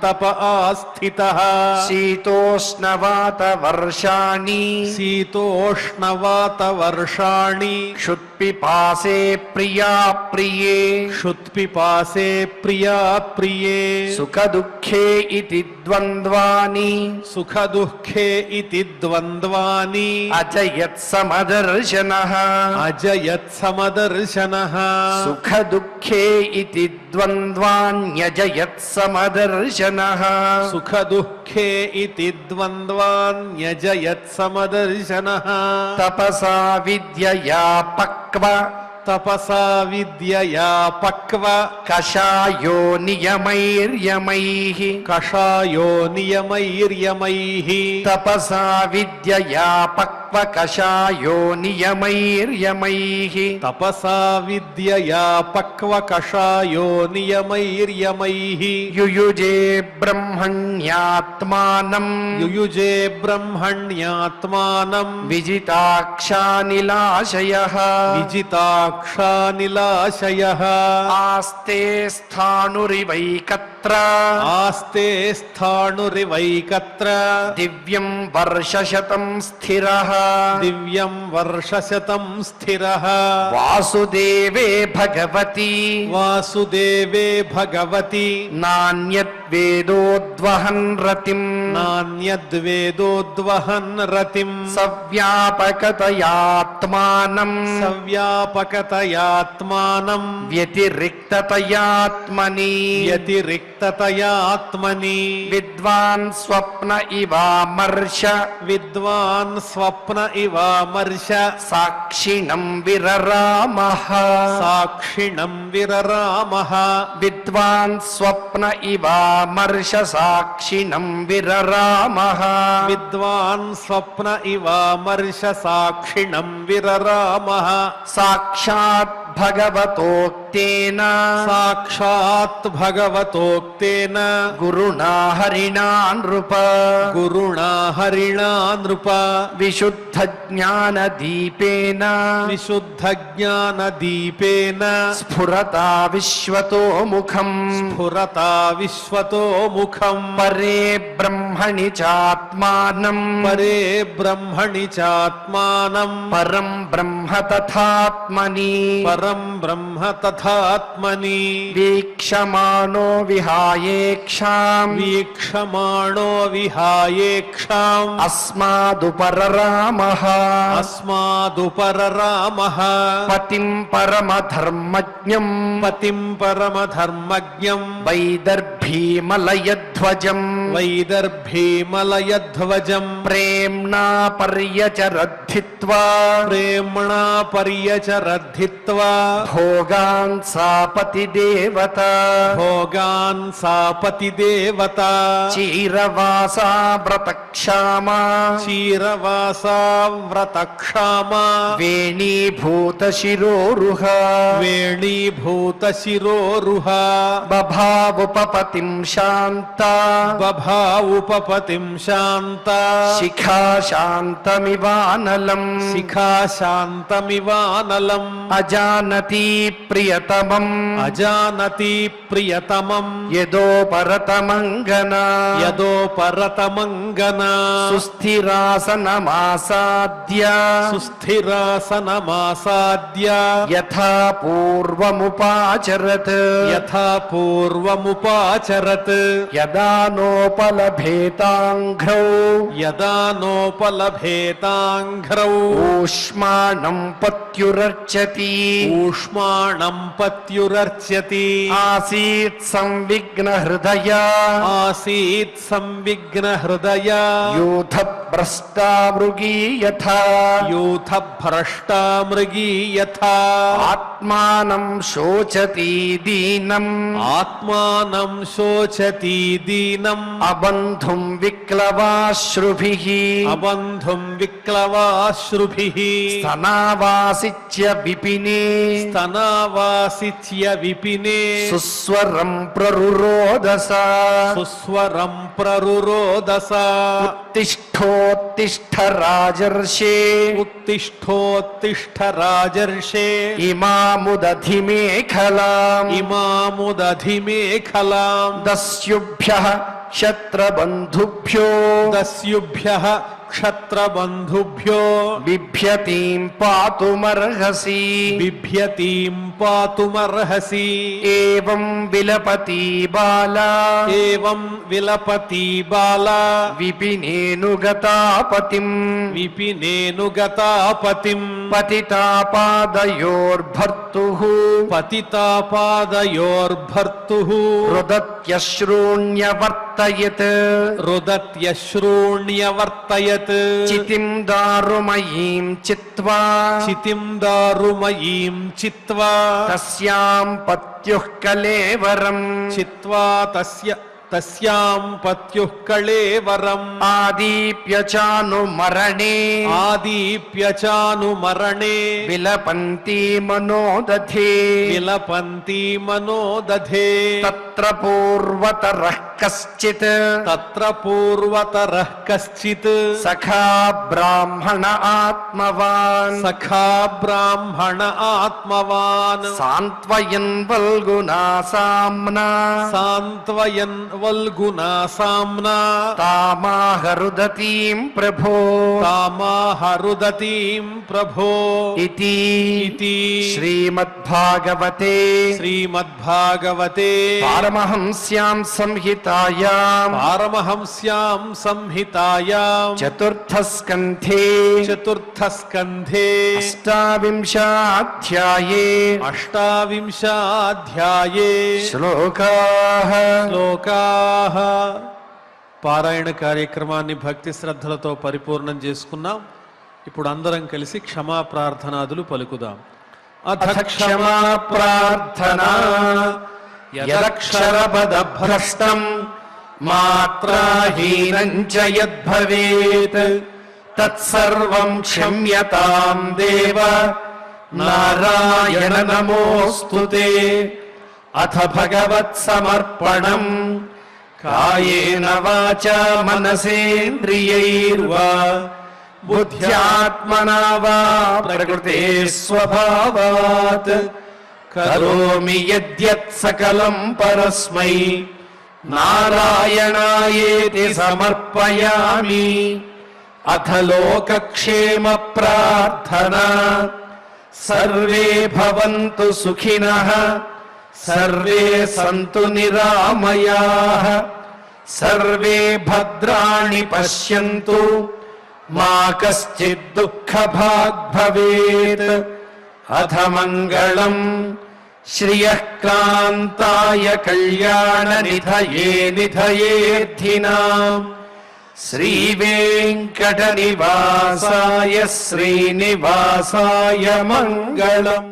తప ఆస్థితః శీతోష్ణవాత వర్షాణి క్షుత్పిపాసే ప్రియా ప్రియే సుఖదుఃఖే ఇతి ద్వంద్వాని అజయత్సమదర్శనః సుఖదుఃఖే ఇతి ద్వంద్వాన్యజయత్సమదర్శనః తపసా విద్యయా పక్వ కషాయో నియమైర్యమైః తపసా విద్యయా పక్వ కషాయో నియమైర్యమైః యుయుజే బ్రహ్మణ్యాత్మానం విజితాక్షానిలాశయః ఆస్తే స్థాణురివైకత్ర దివ్యం వర్షశతం స్థిరః వాసుదేవే భగవతి నాణ్యద్వేదోద్వహన్ రతిం సవ్యాపకతయాత్మానం వ్యతిరిక్తతయాత్మని रिक्ततया आत्मनि विद्वान् स्वप्न इवामर्ष विद्वान् स्वप्न इवामर्ष साक्षिणं विररामः साक्षिणं विररामः विद्वान् स्वप्न इवामर्ष साक्षिणं विररामः विद्वान् स्वप्न इवामर्ष साक्षिणं विररामः साक्षात् भगवतोक्तेन साक्षात् भगवतोक्तेन गुरुणा हरिणा नृप गुरुणा हरिणा नृप विशुद्धज्ञानदीपेन विशुद्धज्ञानदीपेन स्फुरता विश्वतो मुखम् स्फुरता विश्वतो मुखम् परे ब्रह्मणि चात्मानम् परे ब्रह्मणि चात्मानम् परं ब्रह्म तथात्मनि परं ब्रह्म तथात्मनि वीक्षमाणो विहायेक्षाम् वीक्षमाणो विहायेक्षाम् अस्मादुपररामः अस्मादुपररामः पतिं परमधर्मज्ञम् पतिं परमधर्मज्ञम् वैदर्भीमलयध्वजम् वैदर्भीमलयध्वजम् प्रेम्णा पर्यचरद्धित्वा प्रेम्णा पर्यचरद्धित्वा भोगान् सापति देवता भोगान् सापति देवता चीरवासा व्रतक्षामा क्षीरवासा व्रतक्षामा वेणीभूतशिरोरुह वेणीभूतशिरोरुह बभावुपपतिं शान्ता बभावुपपतिं शान्ता शिखा शान्तमिवानलम् शिखा शान्तमिवानलम् अजानती प्रियतमम् अजानति प्रियतमम् यदोपरतमङ्गना यदोपरतमङ्गना सुस्थिरासनमासाद्य सुस्थिरासनमासाद्य यथा पूर्वमुपाचरत् यथा पूर्वमुपाचरत् यदा नोपलभेताङ्घ्रौ यदा नोपलभेताङ्घ्रौ ऊष्माणं पत्युरर्चति ऊष्माणं पत्युरर्चति आसीत् संविघ्नहृदया आसीत् संविघ्नहृदया यूथभ्रष्टा मृगी यथा यूथभ्रष्टा मृगी यथा आत्मानं शोचति दीनम् आत्मानं शोचति दीनम् अबन्धुं विक्लवाश्रुभिः अबन्धुं विक्लवाश्रुभिः स्तनावासिच्य विपिने स्तनावासिच्य विपिने सुस्वरं प्ररुरोदसा सुस्वरं प्ररुरोदसा उत्तिष्ठोत्तिष्ठ राजर्षे उत्तिष्ठोत्तिष्ठ राजर्षे इमामुदधिमेखलाम् इमामुदधिमेखलाम् दस्युभ्यः क्षत्रबन्धुभ्यो दस्युभ्यः क्षत्रबन्धुभ्यो बिभ्यतीं पातुमर्हसि बिभ्यतीं पातुमर्हसि एवं विलपति बाला एवं विलपति बाला विपिनेऽनुगतापतिम् विपिनेऽनुगतापतिम् पतितापादयोर्भर्तुः पतितापादयोर्भर्तुः रुदत्यश्रूण्यवर्तयत् रुदत्यश्रूण्यवर्तयत् चितिं दारुमयीं चित्वा चितिं दारुमयीं चित्वा तस्यां पत्युः कलेवरम् चित्वा तस्यां पत्युः कळेवरम् आदीप्य चानुमरणे आदीप्य चानुमरणे विलपन्ती मनोदधे विलपन्ति मनोदधे तत्र पूर्वतरः कश्चित् तत्र पूर्वतरः कश्चित् सखा ब्राह्मण आत्मवान् सखा ब्राह्मण आत्मवान् सान्त्वयन् वल्गुना साम्ना सान्त्वयन् वल्गुना साम्ना तामाहरुदतीं प्रभो तामाहरुदतीं प्रभो इति इति श्रीमद्भागवते श्रीमद्भागवते पारमहंस्यां संहितायां సంహితాయాం పారమహంస్యాం సంహితాయాం చతుర్థస్కంధే చతుర్థస్కంధే అష్టావింశాధ్యాయే అష్టావింశాధ్యాయే శ్లోకాః శ్లోకాః. పారాయణ కార్యక్రమాన్ని భక్తి శ్రద్ధలతో పరిపూర్ణం చేసుకున్నాం. ఇప్పుడు అందరం కలిసి క్షమా ప్రార్థనాదులు పలుకుదాం. అథ క్షమా ప్రార్థనా యదక్షరపదభ్రష్టం మాత్రాహీనం చ యద్భవేత్ తత్సర్వం క్షమ్యతాం దేవ నారాయణ నమోస్తుతే. అథ భగవత్సమర్పణం కాయేన వాచా మనసేంద్రియైర్వా బుద్ధ్యాత్మనా వా ప్రకృతే స్వభావాత్ కరోమి యద్యత్ సకలం పరస్మై నారాయణాయేతి సమర్పయామి. అథ లోకక్షేమ ప్రార్థనా సర్వే భవంతు సుఖినః సర్వే సంతు నిరామయాః సర్వే భద్రాణి పశ్యంతు మా కశ్చిద్ దుఃఖభాగ్ భవేత్. అథ మంగళం శ్రియః కాంతాయ కళ్యాణ నిధయే నిధయేర్థినాం శ్రీవేంకట నివాసాయ శ్రీనివాసాయ మంగళం.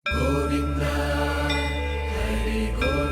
Govinda, Hari Govinda.